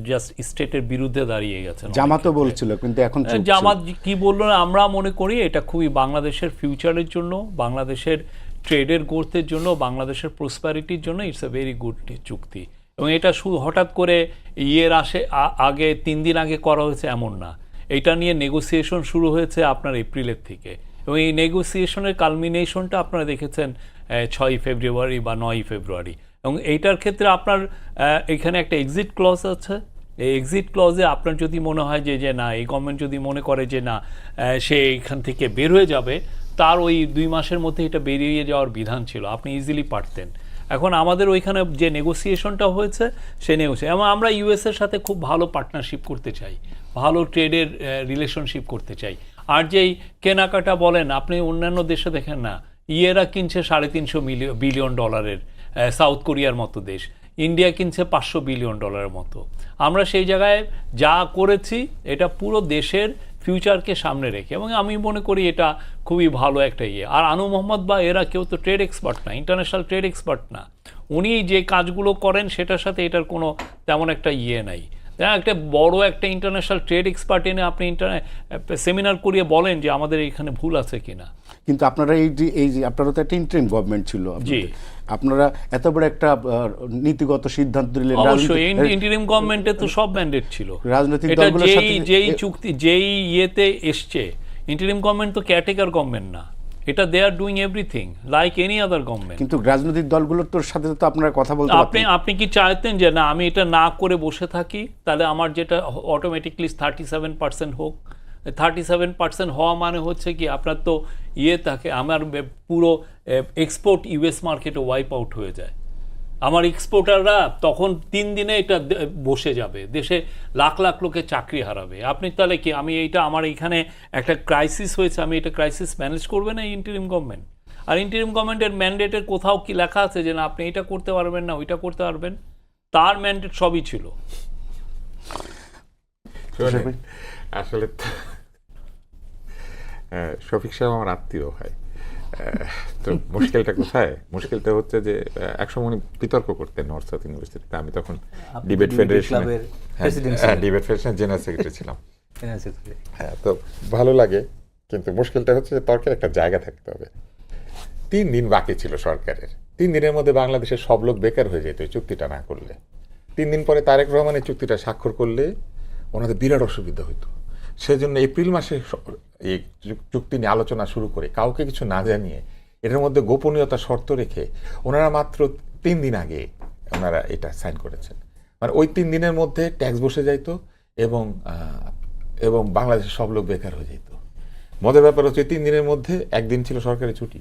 জাস্ট স্টেটের বিরুদ্ধে দাঁড়িয়ে গেছেন। জামাতও বলছিল, কিন্তু এখন জামাত কি বললো না, আমরা মনে করি এটা খুবই বাংলাদেশের ফিউচারের জন্য, বাংলাদেশের ট্রেডের গ্রোথের জন্য, বাংলাদেশের প্রসপ্যারিটির জন্য ইটস এ ভেরি গুড চুক্তি। এবং এটা শুধু হঠাৎ করে আগে 3 দিন আগে করা হয়েছে এমন না। এটা নিয়ে নেগোসিয়েশন শুরু হয়েছে আপনার এপ্রিলের থেকে, এবং এই নেগোসিয়েশনের কালমিনেশনটা আপনারা দেখেছেন 6 ফেব্রুয়ারি বা 9 ফেব্রুয়ারি। এবং এইটার ক্ষেত্রে আপনার এখানে একটা এক্সিট ক্লজ আছে। এই এক্সিট ক্লজে আপনার যদি মনে হয় যে না, এই গভর্নমেন্ট যদি মনে করে যে না সে এখান থেকে বের হয়ে যাবে, তার ওই 2 মাসের মধ্যে এটা বেরিয়ে যাওয়ার বিধান ছিল, আপনি ইজিলি পারতেন। এখন আমাদের ওইখানে যে নেগোসিয়েশনটা হয়েছে, সে নেগোসিয়েশন, এবং আমরা ইউএসের সাথে খুব ভালো পার্টনারশিপ করতে চাই, ভালো ট্রেডের রিলেশনশিপ করতে চাই। আর যেই কেনাকাটা বলেন, আপনি অন্যান্য দেশে দেখেন না, ইয়েরা কিনছে $350 বিলিয়ন, সাউথ কোরিয়ার মতো দেশ, ইন্ডিয়া কিনছে $500 বিলিয়ন মতো। আমরা সেই জায়গায় যা করেছি এটা পুরো দেশের ফিউচারকে সামনে রেখে, এবং আমি মনে করি এটা খুবই ভালো একটা ইয়ে। আর আনু মোহাম্মদ বা এরা কেউ তো ট্রেড এক্সপার্ট না, ইন্টারন্যাশনাল ট্রেড এক্সপার্ট না। উনি যে কাজগুলো করেন সেটার সাথে এটার কোনো তেমন একটা ইয়ে নাই। একটা বড় একটা ইন্টারন্যাশনাল ট্রেড এক্সপার্ট এনে আপনি সেমিনার করিয়ে বলেন যে আমাদের এখানে ভুল আছে কিনা। কিন্তু আপনারা এই যে আপনারা তো একটা ইন্টারিম গভর্নমেন্ট ছিল, আপনারা এত বড় একটা নীতিগত সিদ্ধান্ত নিলেন। অবশ্যই ইন্টারিম গভর্নমেন্টে তো সব ম্যান্ডেট ছিল। রাজনৈতিক দলগুলোর সাথে যেই চুক্তি যেই ইয়েতে এসছে, ইন্টারিম গভর্নমেন্ট তো কেয়ারটেকার গভর্নমেন্ট না, এটা they are doing everything like any other government. কিন্তু রাজনৈতিক দলগুলোর তোর সাথে তো আপনারা কথা বলতে পারতেন। আপনি কি চাইতেন যে না আমি এটা না করে বসে থাকি, তাহলে আমার যেটা অটোমেটিকলি 37% হোক? 37% হওয়া মানে হচ্ছে কি, আপনার তো থাকে, আমার পুরো এক্সপোর্ট ইউএস মার্কেটে ওয়াইপ আউট হয়ে যায়। আমার এক্সপোর্টাররা তখন 3 দিনে এটা বসে যাবে, দেশে লাখ লাখ লোকের চাকরি হারাবে। আপনি তাহলে কি, আমি এইটা আমার এখানে একটা ক্রাইসিস হয়েছে, আমি এটা ক্রাইসিস ম্যানেজ করবে না ইন্টারিম গভর্নমেন্ট? আর ইন্টারিম গভর্নমেন্টের ম্যান্ডেটের কোথাও কি লেখা আছে যে না আপনি এটা করতে পারবেন না, ওইটা করতে পারবেন? তার ম্যান্ডেট সবই ছিল। আসলে শফিক সাহেব আমার আত্মীয় হয়, তো মুশকিলটা কোথায়? মুশকিলটা হচ্ছে যে একসময় উনি বিতর্ক করতেন নর্থ সাউথ ইউনিভার্সিটিতে, আমি তখন ডিবেট ফেডারেশনের জেনারেল সেক্রেটারি ছিলাম। হ্যাঁ, তো ভালো লাগে, কিন্তু মুশকিলটা হচ্ছে যে তর্কের একটা জায়গা থাকতে হবে। 3 দিন বাকি ছিল সরকারের, 3 দিনের মধ্যে বাংলাদেশের সব লোক বেকার হয়ে যেত এই চুক্তিটা না করলে। 3 দিন পরে তারেক রহমান এই চুক্তিটা স্বাক্ষর করলে ওনাদের বিরাট অসুবিধা হইতো। সেজন্য এপ্রিল মাসে এই চুক্তি নিয়ে আলোচনা শুরু করে কাউকে কিছু না জানিয়ে, এটার মধ্যে গোপনীয়তা শর্ত রেখে ওনারা মাত্র 3 দিন আগে ওনারা এটা সাইন করেছেন। মানে ওই 3 দিনের মধ্যে ট্যাক্স বসে যাইতো এবং বাংলাদেশের সব লোক বেকার হয়ে যেত। মজার ব্যাপার হচ্ছে 3 দিনের মধ্যে 1 দিন ছিল সরকারি ছুটি।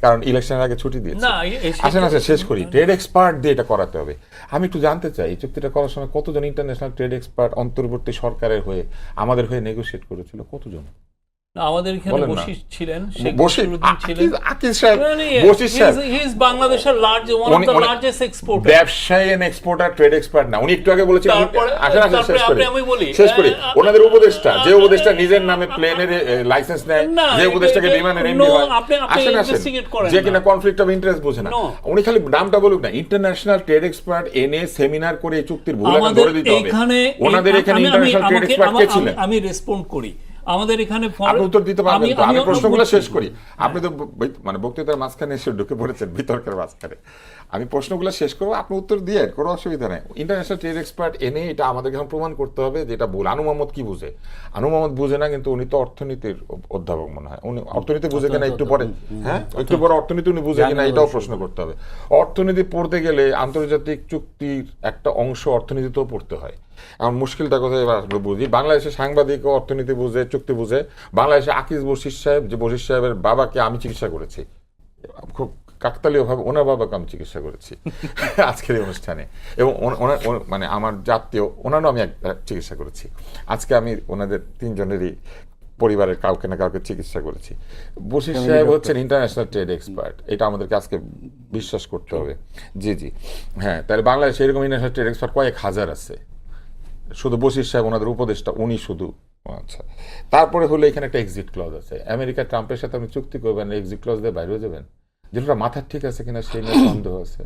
কারণ ইলেকশনের আগে ছুটি দিয়েছে। না, আসেন শেষ করি। ট্রেড এক্সপার্ট দিয়ে এটা করাতে হবে। আমি একটু জানতে চাই এই চুক্তিটা করার সময় কতজন ইন্টারন্যাশনাল ট্রেড এক্সপার্ট অন্তর্বর্তী সরকারের হয়ে আমাদের হয়ে নেগোশিয়েট করেছিল, কতজন? না, আমাদের এখানে বলেন না। বশির ছিলেন, বশির, ছিলেন। আকিজ সাহেব, মানে, বশির সাহেব he is বাংলাদেশের one of the largest exporter। ব্যবসায়ী এন্ড এক্সপোর্টার, ট্রেড এক্সপার্ট না। উনি একটু আগে বলেছিলেন, তারপরে আমি বলি শেষ করি। ওনাদের উপদেষ্টা, যে উপদেষ্টা নিজের নামে প্লেনের লাইসেন্স নেয়, না, যে উপদেষ্টাকে বিমানের এমডি হয়, আপনি investigate করেন যে না। কিনা কনফ্লিক্ট অফ ইন্টারেস্ট বোঝে না, উনি খালি নামটা বলুক না। ইন্টারন্যাশনাল ট্রেড এক্সপার্ট এনে সেমিনার করে এই চুক্তির ভুল ধরে দিতে হবে। ওনাদের এখানে ইন্টারন্যাশনাল ট্রেড এক্সপার্ট কে ছিলেন? আমি রেসপন্ড করি। আমাদের এখানে আপনি উত্তর দিতে পারবেন তো? আমি প্রশ্নগুলো শেষ করি। আপনি তো মানে বক্তৃতার মাঝখানে এসে ঢুকে পড়েছেন, বিতর্কের মাঝখানে। আমি প্রশ্নগুলো শেষ করবো, আপনি উত্তর দিয়ে, কোনো অসুবিধা নেই। ইন্টারন্যাশনাল ট্রেড এক্সপার্ট এনে এটা আমাদেরকে এখন প্রমাণ করতে হবে যে এটা ভুল। আনু মোহাম্মদ কি বুঝে? আনু মোহাম্মদ বুঝে না, কিন্তু উনি তো অর্থনীতির অধ্যাপক মনে হয়। উনি অর্থনীতি বুঝে কিনা একটু পরে, হ্যাঁ একটু পরে অর্থনীতি উনি বুঝে কিনা এটাও প্রশ্ন করতে হবে। অর্থনীতি পড়তে গেলে আন্তর্জাতিক চুক্তির একটা অংশ অর্থনীতিতেও পড়তে হয়। আমার মুশকিলটা কোথায় বুঝি, বাংলাদেশে সাংবাদিক অর্থনীতি বুঝে, চুক্তি বুঝে। বাংলাদেশে আকিজ বশির সাহেব, যে বশির সাহেবের বাবাকে আমি চিকিৎসা করেছি, খুব কাকতালীয় ভাবে ওনার বাবাকে আমি চিকিৎসা করেছি আজকের এই অনুষ্ঠানে, এবং মানে আমার জাতীয় ওনারও আমি চিকিৎসা করেছি। আজকে আমি ওনাদের তিনজনেরই পরিবারের কাউকে না কাউকে চিকিৎসা করেছি। বশির সাহেব হচ্ছেন ইন্টারন্যাশনাল ট্রেড এক্সপার্ট, এটা আমাদেরকে আজকে বিশ্বাস করতে হবে। জি জি, হ্যাঁ। তাহলে বাংলাদেশে এরকম ইন্টারন্যাশনাল ট্রেড এক্সপার্ট কয়েক হাজার আছে। শুধু বশির সাহেব ওনাদের উপদেষ্টা, উনি শুধু। আচ্ছা, তারপরে হলো এখানে একটা এক্সিট ক্লজ আছে। আমেরিকা ট্রাম্পের সাথে আপনি চুক্তি করবেন, এক্সিট ক্লজ দিয়ে বাইরে যাবেন, যেটা মাথার ঠিক আছে কিনা সেই নিয়ে সন্দেহ আছে।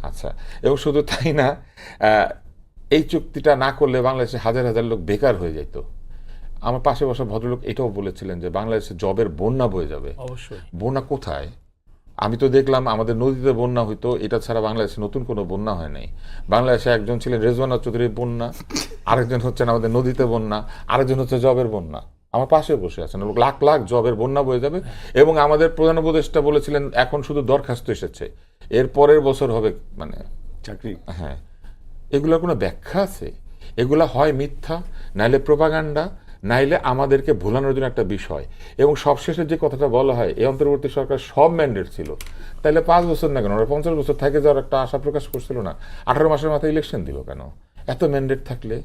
আচ্ছা, এবং শুধু তাই না, এই চুক্তিটা না করলে বাংলাদেশে হাজার হাজার লোক বেকার হয়ে যেত। আমার পাশে বসা ভদ্রলোক এটাও বলেছিলেন যে বাংলাদেশে জবের বন্যা বয়ে যাবে। অবশ্যই। বন্যা কোথায়? আমি তো দেখলাম আমাদের নদীতে বন্যা হইতো, এটা ছাড়া বাংলাদেশে নতুন কোনো বন্যা হয় নাই। বাংলাদেশে একজন ছিলেন রেজওয়ানা চৌধুরীর বন্যা, আরেকজন হচ্ছেন আমাদের নদীতে বন্যা, আরেকজন হচ্ছে জবের বন্যা। আমার পাশে বসে আছেন, লাখ লাখ জবের বন্যা বয়ে যাবে। এবং আমাদের প্রধান উপদেষ্টা বলেছিলেন এখন শুধু দরখাস্ত এসেছে, এর পরের বছর হবে মানে চাকরি। হ্যাঁ, এগুলোর কোনো ব্যাখ্যা আছে? এগুলা হয় মিথ্যা, নাইলে প্রোপাগান্ডা, নাইলে আমাদেরকে ভোলানোর জন্য একটা বিষয়। এবং সবশেষে যে কথাটা বলা হয়, এই অন্তর্বর্তী সরকার সব ম্যান্ডেট ছিল, তাহলে 5 বছর না কেন, ওরা 50 বছর থেকে যাওয়ার একটা আশা প্রকাশ করছিল না? 18 মাসের মাথায় ইলেকশন দিল কেন? এত ম্যান্ডেট থাকলে,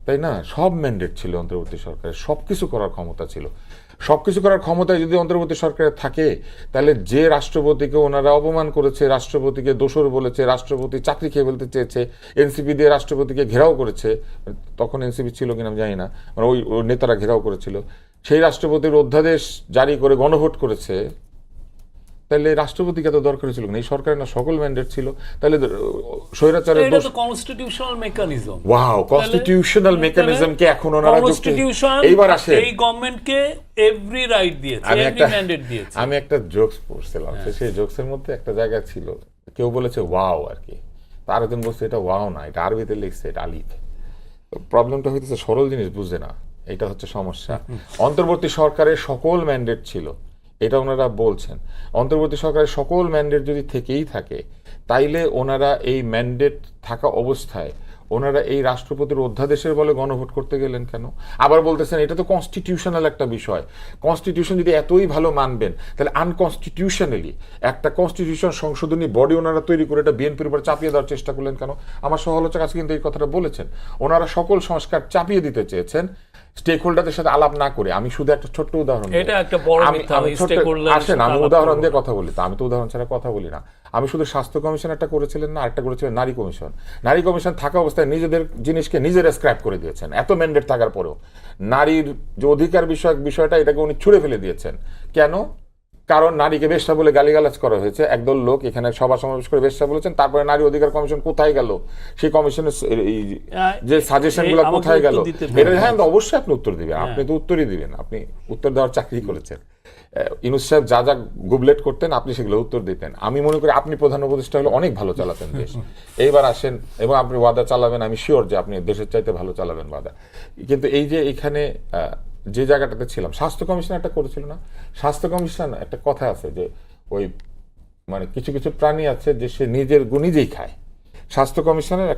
তাই না? সব ম্যান্ডেট ছিল অন্তর্বর্তী সরকারের, সবকিছু করার ক্ষমতা ছিল। সবকিছু করার ক্ষমতায় যদি অন্তর্বর্তী সরকারের থাকে, তাহলে যে রাষ্ট্রপতিকে ওনারা অপমান করেছে, রাষ্ট্রপতিকে দোষর বলেছে, রাষ্ট্রপতি চাকরি খেয়ে ফেলতে চেয়েছে, এনসিপি দিয়ে রাষ্ট্রপতিকে ঘেরাও করেছে, তখন এনসিপি ছিল কিনা আমি জানি না, মানে ওই নেতারা ঘেরাও করেছিল, সেই রাষ্ট্রপতির অধ্যাদেশ জারি করে গণভোট করেছে, তাহলে রাষ্ট্রপতিকে এত দরকার ছিল না? এই সরকারের না সকল ম্যান্ডেট ছিল, তাহলে স্বৈরাচারের এটা দোষ। তো কনস্টিটিউশনাল মেকানিজম। ওয়াও, কনস্টিটিউশনাল মেকানিজমকে এখন ওনারা কনস্টিটিউশন এইবার আসে এই গভর্নমেন্টকে এভরি রাইট দিয়েছে, এভরি ম্যান্ডেট দিয়েছে। আমি একটা জোকস পড়ছিলাম, সেই জোকসের মধ্যে একটা জায়গা ছিল, কেউ বলেছে ওয়াও আর কি, তার একজন বলছে এটা ওয়াও না, এটা আরবিতে লিখছে, এটা আলিফ। প্রবলেমটা হইতেছে সরল জিনিস বুঝে না, এটা হচ্ছে সমস্যা। অন্তর্বর্তী সরকারের সকল ম্যান্ডেট ছিল, এটা ওনারা বলছেন। অন্তর্বর্তী সরকারের সকল ম্যান্ডেট যদি থেকেই থাকে, তাইলে ওনারা এই ম্যান্ডেট থাকা অবস্থায় ওনারা এই রাষ্ট্রপতির অধ্যাদেশের বলে গণভোট করতে গেলেন কেন? আবার বলতেছেন এটা তো কনস্টিটিউশনাল একটা বিষয়। কনস্টিটিউশন যদি এতই ভালো মানবেন, তাহলে আনকনস্টিটিউশনালি একটা কনস্টিটিউশন সংশোধনী বডি ওনারা তৈরি করে এটা বিএনপির উপর চাপিয়ে দেওয়ার চেষ্টা করলেন কেন? আমার সহ-আলোচক আজকে কিন্তু এই কথাটা বলেছেন, ওনারা সকল সংস্কার চাপিয়ে দিতে চেয়েছেন স্টেক হোল্ডারদের সাথে আলাপ না করে। আমি শুধু একটা ছোট্ট উদাহরণ, এটা একটা বড় মিথ্যা। আসেন আমি উদাহরণ দিয়ে কথা বলি, তো আমি তো উদাহরণ ছাড়া কথা বলি না। আমি শুধু স্বাস্থ্য কমিশন একটা করেছিলেন না, আরেকটা করেছিলেন নারী কমিশন। নারী কমিশন থাকা অবস্থায় নিজেদের জিনিসকে নিজেরা স্ক্র্যাপ করে দিয়েছেন, এত ম্যান্ডেট থাকার পরেও। নারীর যে অধিকার বিষয়টা এটাকে উনি ছুঁড়ে ফেলে দিয়েছেন। কেন? কারণ নারীকে বেশ্যা বলে গালিগালাজ করা হয়েছে। একদল লোক এখানে সভা সমাবেশ করে বেশ্যা বলেছেন, তারপরে নারী অধিকার কমিশন কোথায় গেল? সেই কমিশনের যে সাজেশন গুলো কোথায় গেল? এটা হ্যাঁ অবশ্যই আপনি উত্তর দিবেন, আপনি তো উত্তরই দিবেন, আপনি উত্তর দেওয়ার চাকরি করেছেন। ইউনূস সাহেব যা যা গুবলেট করতেন আপনি সেগুলো উত্তর দিতেন। আমি মনে করি আপনি প্রধান উপদেষ্টা হলে অনেক ভালো চালাতেন দেশ। এইবার আসেন এবং আপনি ওয়াদা চালাবেন, আমি শিওর যে আপনি দেশের চাইতে ভালো চালাবেন ওয়াদা। কিন্তু এই যে এখানে যে জায়গাটাতে ছিলাম, স্বাস্থ্য কমিশন একটা করেছিল না? স্বাস্থ্য কমিশন একটা কথা আছে যে ওই মানে কিছু কিছু প্রাণী আছে যে সে নিজের নিজেই খায়। স্বাস্থ্য কমিশনের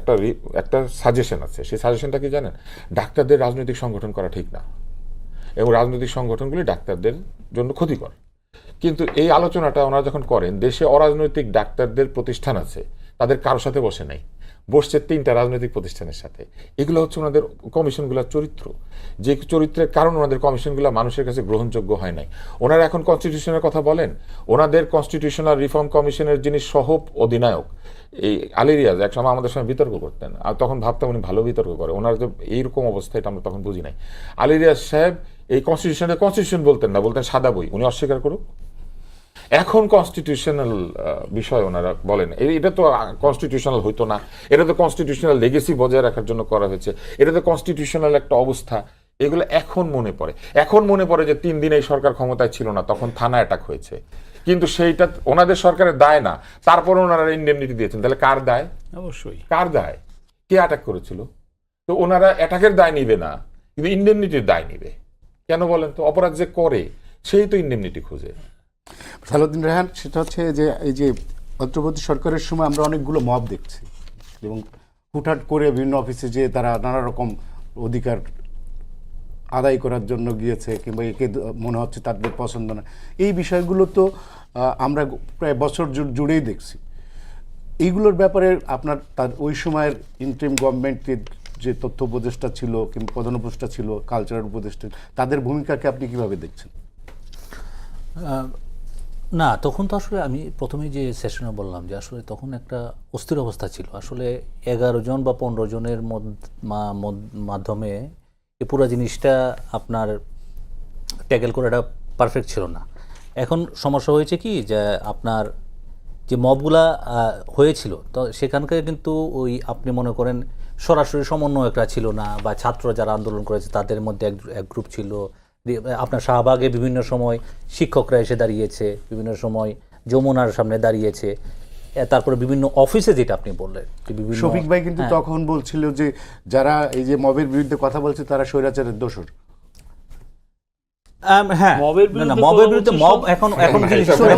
একটা সাজেশন আছে, সেই সাজেশনটা কি জানেন? ডাক্তারদের রাজনৈতিক সংগঠন করা ঠিক না, এবং রাজনৈতিক সংগঠনগুলি ডাক্তারদের জন্য ক্ষতিকর। কিন্তু এই আলোচনাটা ওনারা যখন করেন, দেশে অরাজনৈতিক ডাক্তারদের প্রতিষ্ঠান আছে, তাদের কারোর সাথে বসে নাই, বসছে 3টা রাজনৈতিক প্রতিষ্ঠানের সাথে। এগুলো হচ্ছে ওনাদের কমিশনগুলোর চরিত্র, যে চরিত্রের কারণ ওনাদের কমিশনগুলো মানুষের কাছে গ্রহণযোগ্য হয় নাই। ওনারা এখন কনস্টিটিউশনের কথা বলেন, ওনাদের কনস্টিটিউশনাল রিফর্ম কমিশনের যিনি সহ অধিনায়ক এই আলী রিয়াজ একসময় আমাদের সঙ্গে বিতর্ক করতেন, আর তখন ভাবতাম উনি ভালো বিতর্ক করে, ওনার যে এইরকম অবস্থা এটা আমরা তখন বুঝি নাই। আলী রিয়াজ সাহেব এই কনস্টিটিউশন বলতেন না, বলতেন সাদা বই, উনি অস্বীকার করুক। এখন কনস্টিটিউশনাল বিষয় ওনারা বলেন এটা তো কনস্টিটিউশনাল হইতো না, এটা তো কনস্টিটিউশনাল লেগেসি বজায় রাখার জন্য করা হয়েছে, এটা তো কনস্টিটিউশনাল একটা অবস্থা। এগুলো এখন মনে পড়ে যে 3 দিন এই সরকার ক্ষমতায় ছিল না, তখন থানা অ্যাটাক হয়েছে, কিন্তু সেইটা ওনাদের সরকারের দায় না, তারপর ওনারা ইন্ডেমনিটি দিয়েছেন। তাহলে কার দায়? অবশ্যই কার দায়? কে অ্যাটাক করেছিল? তো ওনারা অ্যাটাকের দায় নিবে না, কিন্তু ইন্ডেমনিটির দায় নিবে কেন বলেন তো? অপরাধ যে করে সেই তো ইন্ডেমনিটি খুঁজে। সালাউদ্দিন রায়হান, সেটা হচ্ছে যে এই যে অন্তর্বর্তী সরকারের সময় আমরা অনেকগুলো মব দেখছি এবং হুটহাট করে বিভিন্ন অফিসে যে তারা নানা রকম অধিকার আদায় করার জন্য গিয়েছে, কিংবা একে মনে হচ্ছে তাদের পছন্দ না, এই বিষয়গুলো তো আমরা প্রায় বছর জুড়েই দেখছি। এইগুলোর ব্যাপারে আপনার তার ওই সময়ের ইন্টারিম গভর্নমেন্টের যে তথ্য উপদেষ্টা ছিল কিংবা প্রধান উপদেষ্টা ছিল, কালচারাল উপদেষ্টা, তাদের ভূমিকাকে আপনি কিভাবে দেখছেন? না, তখন তো আসলে আমি প্রথমেই যে সেশনে বললাম যে আসলে তখন একটা অস্থির অবস্থা ছিল। আসলে 11 জন বা 15 জনের মাধ্যমে এই পুরো জিনিসটা আপনার ট্যাকেল করাটা পারফেক্ট ছিল না। এখন সমস্যা হয়েছে কি, যে আপনার যে মবগুলা হয়েছিল তো সেখানকার কিন্তু ওই আপনি মনে করেন সরাসরি সমন্বয়করা ছিল না, বা ছাত্র যারা আন্দোলন করেছে তাদের মধ্যে এক গ্রুপ ছিল। আপনার শাহবাগে বিভিন্ন সময় শিক্ষকরা এসে দাঁড়িয়েছে, বিভিন্ন সময় যমুনার সামনে দাঁড়িয়েছে, তারপরে বিভিন্ন অফিসে, যেটা আপনি বললেন যে বিভিন্ন শফিক ভাই কিন্তু তখন বলছিল যে যারা এই যে মবের বিরুদ্ধে কথা বলছে তারা স্বৈরাচারের দোষর। হ্যাঁ, মবের না, বিরুদ্ধে মবের বিরুদ্ধে মব এখন জিনিস শুনে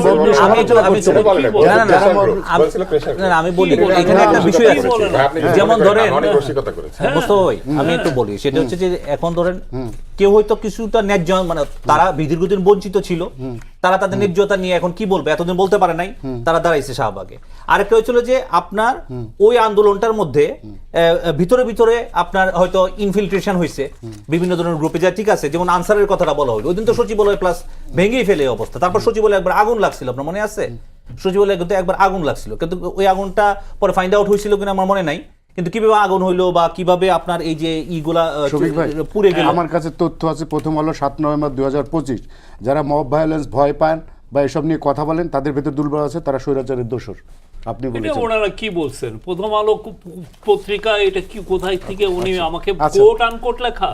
আমি বলি এখানে একটা বিষয় আছে, যেমন ধরেন আমি একটু বলি, সেটা হচ্ছে যে এখন ধরেন কেউ হয়তো কিছুটা ন্যায্য, মানে তারা দীর্ঘদিন বঞ্চিত ছিল, তারা তাদের ন্যায্যতা নিয়ে এখন কি বলবে, এতদিন বলতে পারে নাই, তারা দাঁড়াইছে শাহবাগে। আরেকটা হয়েছিল যে আপনার ওই আন্দোলনটার মধ্যে ভিতরে ভিতরে আপনার হয়তো ইনফিলট্রেশন হয়েছে বিভিন্ন ধরনের গ্রুপে, যা ঠিক আছে, যেমন আনসারের কথাটা বলা হলো, ওই দিন তো সচিবালয় প্লাস ভেঙেই ফেলে অবস্থা। তারপর সচিবালয় একবার আগুন লাগছিল, আপনার মনে আছে? সচিবালয় কিন্তু একবার আগুন লাগছিল, কিন্তু ওই আগুনটা পরে ফাইন্ড আউট হয়েছিল কিনা আমার মনে নাই, কিন্তু কিভাবে আগুন হইলো বা কিভাবে আপনার এই যে ইগুলা পুড়ে গেল। আমার কাছে তথ্য আছে, প্রথম আলো 7 নভেম্বর 2025, যারা মব ভায়োলেন্স ভয় পান বা এসব নিয়ে কথা বলেন তাদের ভেতর দুর্বল আছে, তারা স্বৈরাচারের দোষর। আপনি বলেছেন ওনারা কি বলছেন? প্রথম আলো পত্রিকা এটা কি কোথায় থেকে উনি আমাকে কোট আনকোট লেখা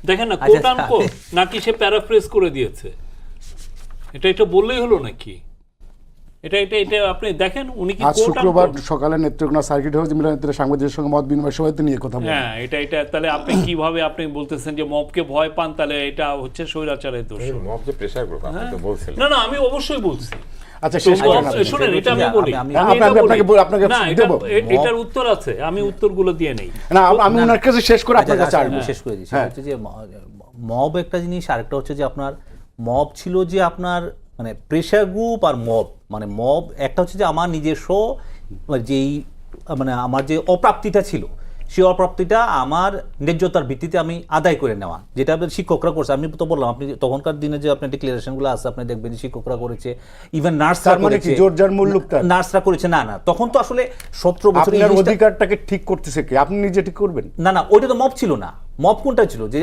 দেখেন না, কোট আনকোট নাকি সে প্যারাফ্রেজ করে দিয়েছে? এটা বললেই হলো নাকি? এটা আপনি দেখেন উনি কি আজ শুক্রবার সকালে নেত্রকোনা সার্কিট হাউসে মিলনায়তনে সাংবাদিকদের সঙ্গে মত বিনিময় সভাতে নিয়ে কথা বলেন। হ্যাঁ, এটা তাহলে আপনি কিভাবে আপনি বলতেছেন যে মবকে ভয় পান, তাহলে এটা হচ্ছে স্বৈরাচারের দোষ? মব যে প্রেসার গ্রুপ আপনি তো বলছিলেন। না আমি অবশ্যই বলছি। আচ্ছা, শেষ করেন আপনি। শুনেন, এটা আমি বলি, আপনাকে দেব, এটার উত্তর আছে, আমি উত্তরগুলো দিয়ে নেই। না, আমি ওনার কাছে শেষ করে আপনার কাছে আসবো। শেষ করে দিচ্ছি, হচ্ছে যে মব একটা জিনিস, আরেকটা হচ্ছে যে আপনার মব ছিল যে আপনার মানে প্রেশার গ্রুপ আর মব, মানে মব একটা হচ্ছে যে আমার নিজস্ব যেই মানে আমার যে অপ্রাপ্তিটা ছিল, সেই অপ্রাপ্তিটা আমার ন্যায্যতার ভিত্তিতে আমি আদায় করে নেওয়া, যেটা আপনার শিক্ষকরা করছে। আমি তো বললাম, আপনি তখনকার দিনে যে আপনার ডিক্লারেশনগুলো আছে আপনি দেখবেন শিক্ষকরা করেছে, ইভেন নার্সরা করেছে। নার্সরা করেছে। না, তখন তো আসলে 17 বছর অধিকারটাকে ঠিক করতেছে কে? আপনি নিজে ঠিক করবেন না, ওইটা তো মব ছিল না। মব কোনটা ছিল? যে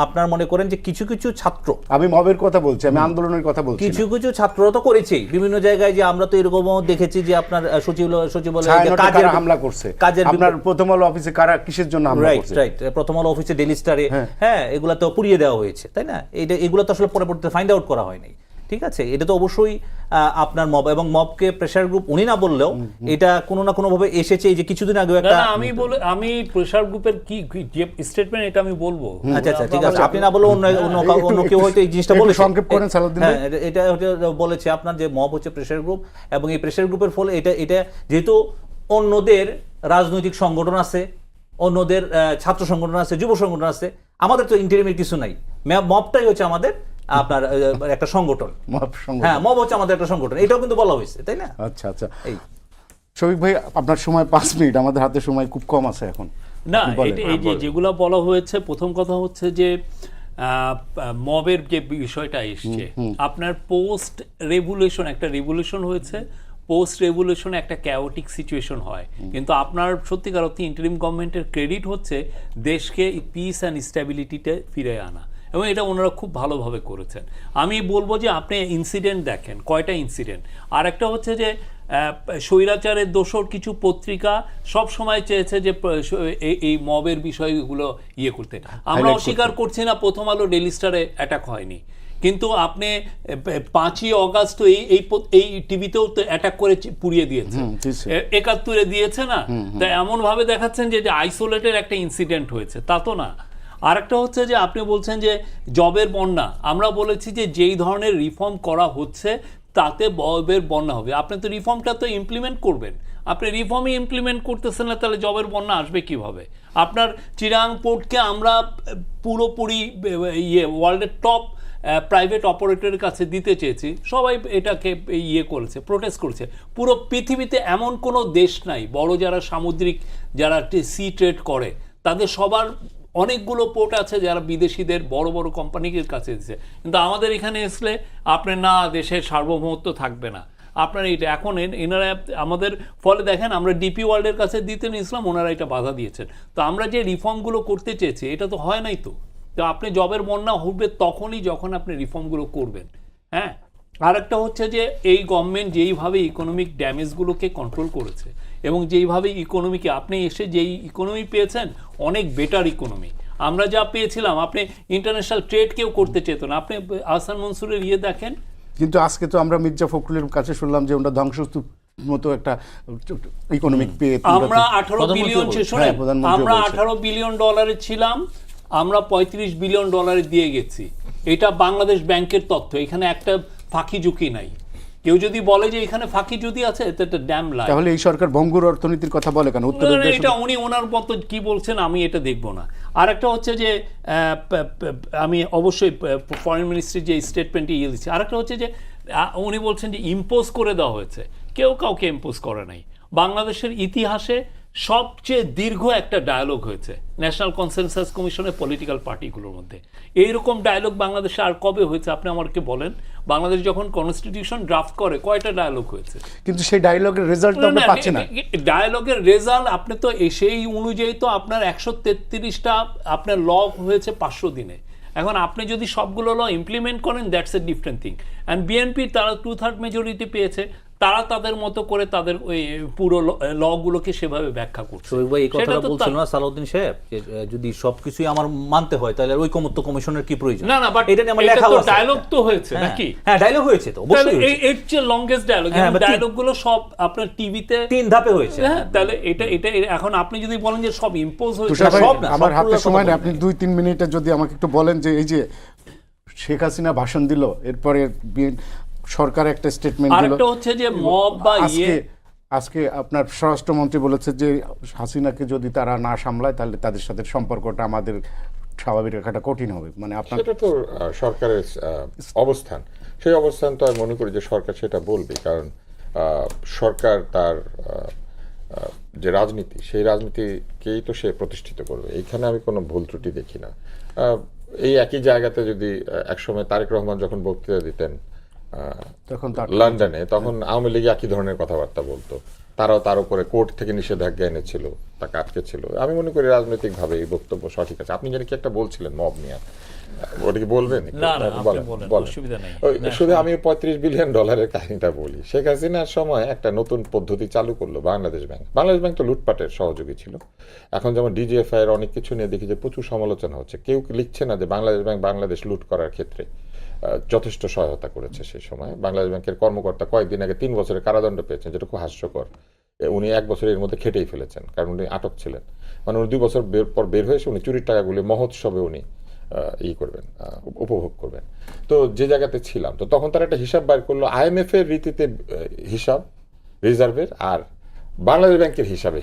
আপনার মনে করেন যে কিছু কিছু ছাত্র, আমি মবের কথা বলছি, আমি আন্দোলনের কথা বলছি। কিছু কিছু ছাত্ররা তো করেছে বিভিন্ন জায়গায়, যে আমরা তো এরকমও দেখেছি যে আপনার সচিবালয়ে কাজের হামলা করছে, আপনার প্রথম আলো অফিসে কারা কিসের জন্য হামলা করছে? রাইট, প্রথম আলো অফিসে, ডেইলি স্টারে, হ্যাঁ, এগুলা তো পুড়িয়ে দেওয়া হয়েছে, তাই না? এগুলো তো আসলে পরবর্তীতে ফাইন্ড আউট করা হয়নি। ঠিক আছে, এটা তো অবশ্যই আপনার মব এবং মবকে প্রেসার গ্রুপ উনি না বললেও এটা কোনো না কোনো ভাবে এসেছে। এই যে কিছুদিন আগে একটা আমি প্রেসার গ্রুপের কি যে স্টেটমেন্ট, এটা আমি বলবো। আচ্ছা, ঠিক আছে, আপনি না বললেও অন্য কেউ হয়তো এই জিনিসটা বলে সংক্ষেপ করেন সালাউদ্দিন ভাই। এটা বলেছে আপনার যে মব হচ্ছে প্রেসার গ্রুপ, এবং এই প্রেসার গ্রুপের ফলে এটা যেহেতু অন্যদের রাজনৈতিক সংগঠন আছে, অন্যদের ছাত্র সংগঠন আছে, যুব সংগঠন আছে, আমাদের তো ইন্টারিমের কিছু নাই, মবটাই হচ্ছে আমাদের আপনার একটা সংগঠন। মব সংগঠন। হ্যাঁ, মব হচ্ছে আমাদের একটা সংগঠন, এটাও কিন্তু বলা হয়েছে, তাই না? আচ্ছা আচ্ছা, এই শফিক ভাই আপনার সময় 5 মিনিট, আমাদের হাতে সময় খুব কম আছে এখন। না, আপনি বলেন। এই যে যেগুলো বলা হয়েছে, প্রথম কথা হচ্ছে যে মবের যে বিষয়টা এসছে, আপনার পোস্ট রেভুলেশন, একটা রেভুলেশন হয়েছে, পোস্ট রেভুলেশনে একটা ক্যাওটিক সিচুয়েশন হয়, কিন্তু আপনার সত্যিকার অর্থে ইন্টারিম গভর্নমেন্টের ক্রেডিট হচ্ছে দেশকে পিস অ্যান্ড স্ট্যাবিলিটিতে ফিরে আনা, এবং এটা ওনারা খুব ভালোভাবে করেছেন। আমি বলবো যে আপনি ইনসিডেন্ট দেখেন, কয়টা ইনসিডেন্ট। আর একটা হচ্ছে যে স্বৈরাচারের দোসর কিছু পত্রিকা সব সময় চেয়েছে যে এই মবের বিষয়গুলো ইয়ে করতে। আমরা অস্বীকার করছি না প্রথম আলো ডেইলি স্টারে অ্যাটাক হয়নি, কিন্তু আপনি 5ই অগাস্ট এই টিভিতেও তো অ্যাটাক করে পুড়িয়ে দিয়েছে, 71-এ দিয়েছে না? তা এমন ভাবে দেখাচ্ছেন যে আইসোলেটেড একটা ইনসিডেন্ট হয়েছে, তা তো না। আরেকটা হচ্ছে যে আপনি বলছেন যে জবের বন্যা, আমরা বলেছি যে যেই ধরনের রিফর্ম করা হচ্ছে তাতে জবের বন্যা হবে। আপনি তো রিফর্মটা তো ইমপ্লিমেন্ট করবেন, আপনি রিফর্মই ইমপ্লিমেন্ট করতেছেন না, তাহলে জবের বন্যা আসবে কিভাবে? আপনার চিরাং পোর্টকে আমরা পুরোপুরি ওয়ার্ল্ডের টপ প্রাইভেট অপারেটরের কাছে দিতে চেয়েছি, সবাই এটাকে করেছে, প্রোটেস্ট করেছে। পুরো পৃথিবীতে এমন কোনো দেশ নাই বড় যারা সামুদ্রিক, যারা সি ট্রেড করে, তাদের সবার অনেকগুলো পোর্ট আছে যারা বিদেশিদের বড় বড় কোম্পানির কাছে দিচ্ছে, কিন্তু আমাদের এখানে আসলে আপনি না, দেশের সার্বভৌমত্ব থাকবে না আপনার এইটা। এখন এনারা আমাদের ফলে দেখেন, আমরা ডিপি ওয়ার্ল্ডের কাছে দিতে নিয়েছিলাম, ওনারা এটা বাধা দিয়েছেন। তো আমরা যে রিফর্মগুলো করতে চেয়েছি এটা তো হয় নাই। তো আপনি জবের বন্যা হবে তখনই যখন আপনি রিফর্মগুলো করবেন। হ্যাঁ, আর একটা হচ্ছে যে এই গভর্নমেন্ট যেইভাবে ইকোনমিক ড্যামেজগুলোকে কন্ট্রোল করেছে, এবং যেইভাবে ইকোনমিকে আপনি এসে যেই ইকোনমি পেয়েছেন, অনেক বেটার ইকোনমি। আমরা যা পেয়েছিলাম, আপনি ইন্টারন্যাশনাল ট্রেড কেউ করতে চেত না। আপনি আহসান মনসুরের দেখেন, কিন্তু আজকে তো আমরা মির্জা ফখরুলের কাছে শুনলাম যে ওটা ধ্বংসস্তূপ মতো একটা ইকোনমিক পেয়ে আমরা 18 বিলিয়ন, আমরা 18 বিলিয়ন ডলারে ছিলাম, আমরা 35 বিলিয়ন ডলারে দিয়ে গেছি। এটা বাংলাদেশ ব্যাংকের তথ্য, এখানে একটা ফাঁকি ঝুঁকি নাই। কেউ যদি বলে যে এখানে ফাঁকি যদি আছে, এটা ড্যাম লাই। তাহলে এই সরকার ভঙ্গুর অর্থনীতির কথা বলে কেন? এটা উনি ওনার মতো কি বলছেন আমি এটা দেখবো না। আর একটা হচ্ছে যে আমি অবশ্যই ফরেন মিনিস্ট্রির যে স্টেটমেন্টে দিচ্ছি। আর একটা হচ্ছে যে উনি বলছেন যে ইম্পোজ করে দেওয়া হয়েছে, কেউ কাউকে ইম্পোজ করে নাই। বাংলাদেশের ইতিহাসে সবচেয়ে দীর্ঘ একটা ডায়ালগ হয়েছে ন্যাশনাল কনসেনসাস কমিশনের পলিটিক্যাল পার্টিগুলোর মধ্যে। এইরকম ডায়ালগ বাংলাদেশে আর কবে হয়েছে আপনি আমাকে বলেন? বাংলাদেশ যখন কনস্টিটিউশন ড্রাফট করে কয়টা ডায়ালগ হয়েছে? কিন্তু সেই ডায়ালগের রেজাল্ট আমরা পাচ্ছি না। ডায়ালগের রেজাল্ট আপনি তো সেই অনুযায়ী তো আপনার 133টা আপনার ল হয়েছে 500 দিনে। এখন আপনি যদি সবগুলো ল ইমপ্লিমেন্ট করেন, that's a different thing. And BNP তারা 2/3 মেজরিটি পেয়েছে, তারা তাদের মতো করে তাদের ওই পুরো লগুলোকে সেভাবে ব্যাখ্যা করছে। এই কথাটা বলছিল না সালাউদ্দিন সাহেব, যে যদি সবকিছুই আমার মানতে হয় তাহলে ঐকমত্য কমিশনের কি প্রয়োজন? না না, বাট এটা নিয়ে আমার লেখা আছে, ডায়ালগ তো হয়েছে নাকি? হ্যাঁ, ডায়ালগ হয়েছে তো, অবশ্যই হয়েছে। এর চেয়ে লংগেস্ট ডায়ালগ, ডায়ালগ গুলো সব আপনার টিভিতে 3 ধাপে হয়েছে। হ্যাঁ, তাহলে এটা এখন আপনি যদি বলেন যে সব ইম্পোজ হয়েছে, সব না, আমার হাতে সময় নেই, আপনি 2-3 মিনিটে যদি আমাকে একটু বলেন যে এই যে শেখ হাসিনা ভাষণ দিল, এরপরে সরকার একটা স্টেটমেন্ট দিল, আরেকটা হচ্ছে যে মব বা আজকে আপনার স্বরাষ্ট্রমন্ত্রী বলেছে যে হাসিনাকে যদি তারা না সামলায় তাহলে তাদের সাথে সম্পর্কটা আমাদের স্বাভাবিক রাখাটা কঠিন হবে। মানে আপনার সেটা তো সরকারের অবস্থান, সেই অবস্থান তো আমি মনে করি যে সরকার সেটা বলবে, কারণ সরকার তার যে রাজনীতি, সেই রাজনীতিকেই তো সে প্রতিষ্ঠিত করবে। এইখানে আমি কোনো ভুল ত্রুটি দেখি না। এই একই জায়গাতে যদি একসময় তারেক রহমান যখন বক্তৃতা দিতেন তখন লন্ডনে, তখন আওয়ামী লীগ একই ধরনের কথাবার্তা বলতো, তারাও তার উপরে কোর্ট থেকে নিষেধাজ্ঞা এনেছিল, তাকে আটকেছিল। আমি মনে করি রাজনৈতিকভাবে এই বক্তব্য সঠিক আছে। আপনি জানি কি একটা বলছিলেন মব নিয়ে, ওটা কি বলবেন? শুধু আমি 35 বিলিয়ন ডলারের কাহিনীটা বলি। শেখ হাসিনার সময় একটা নতুন পদ্ধতি চালু করলো বাংলাদেশ ব্যাংক। বাংলাদেশ ব্যাংক তো লুটপাটের সহযোগী ছিল। এখন যেমন ডিজিএফআই এর অনেক কিছু নিয়ে দেখি যে প্রচুর সমালোচনা হচ্ছে। কেউ লিখছে না যে বাংলাদেশ ব্যাংক বাংলাদেশ লুট করার ক্ষেত্রে যথেষ্ট সহায়তা করেছে। সেই সময় বাংলাদেশ ব্যাংকের কর্মকর্তা কয়েকদিন আগে 3 বছরের কারাদণ্ড পেয়েছেন, যেটা খুব হাস্যকর। উনি 1 বছরের মধ্যে খেটেই ফেলেছেন, কারণ উনি আটক ছিলেন। মানে উনি 2 বছর পর বের হয়ে এসে উনি চুরির টাকাগুলি মহোৎসবে উনি করবেন, উপভোগ করবেন। তো যে জায়গাতে ছিলাম, তো তখন তারা একটা হিসাব বাইর করলো, আইএমএফ এর রীতিতে হিসাব রিজার্ভের আর বাংলাদেশ ব্যাংকের হিসাব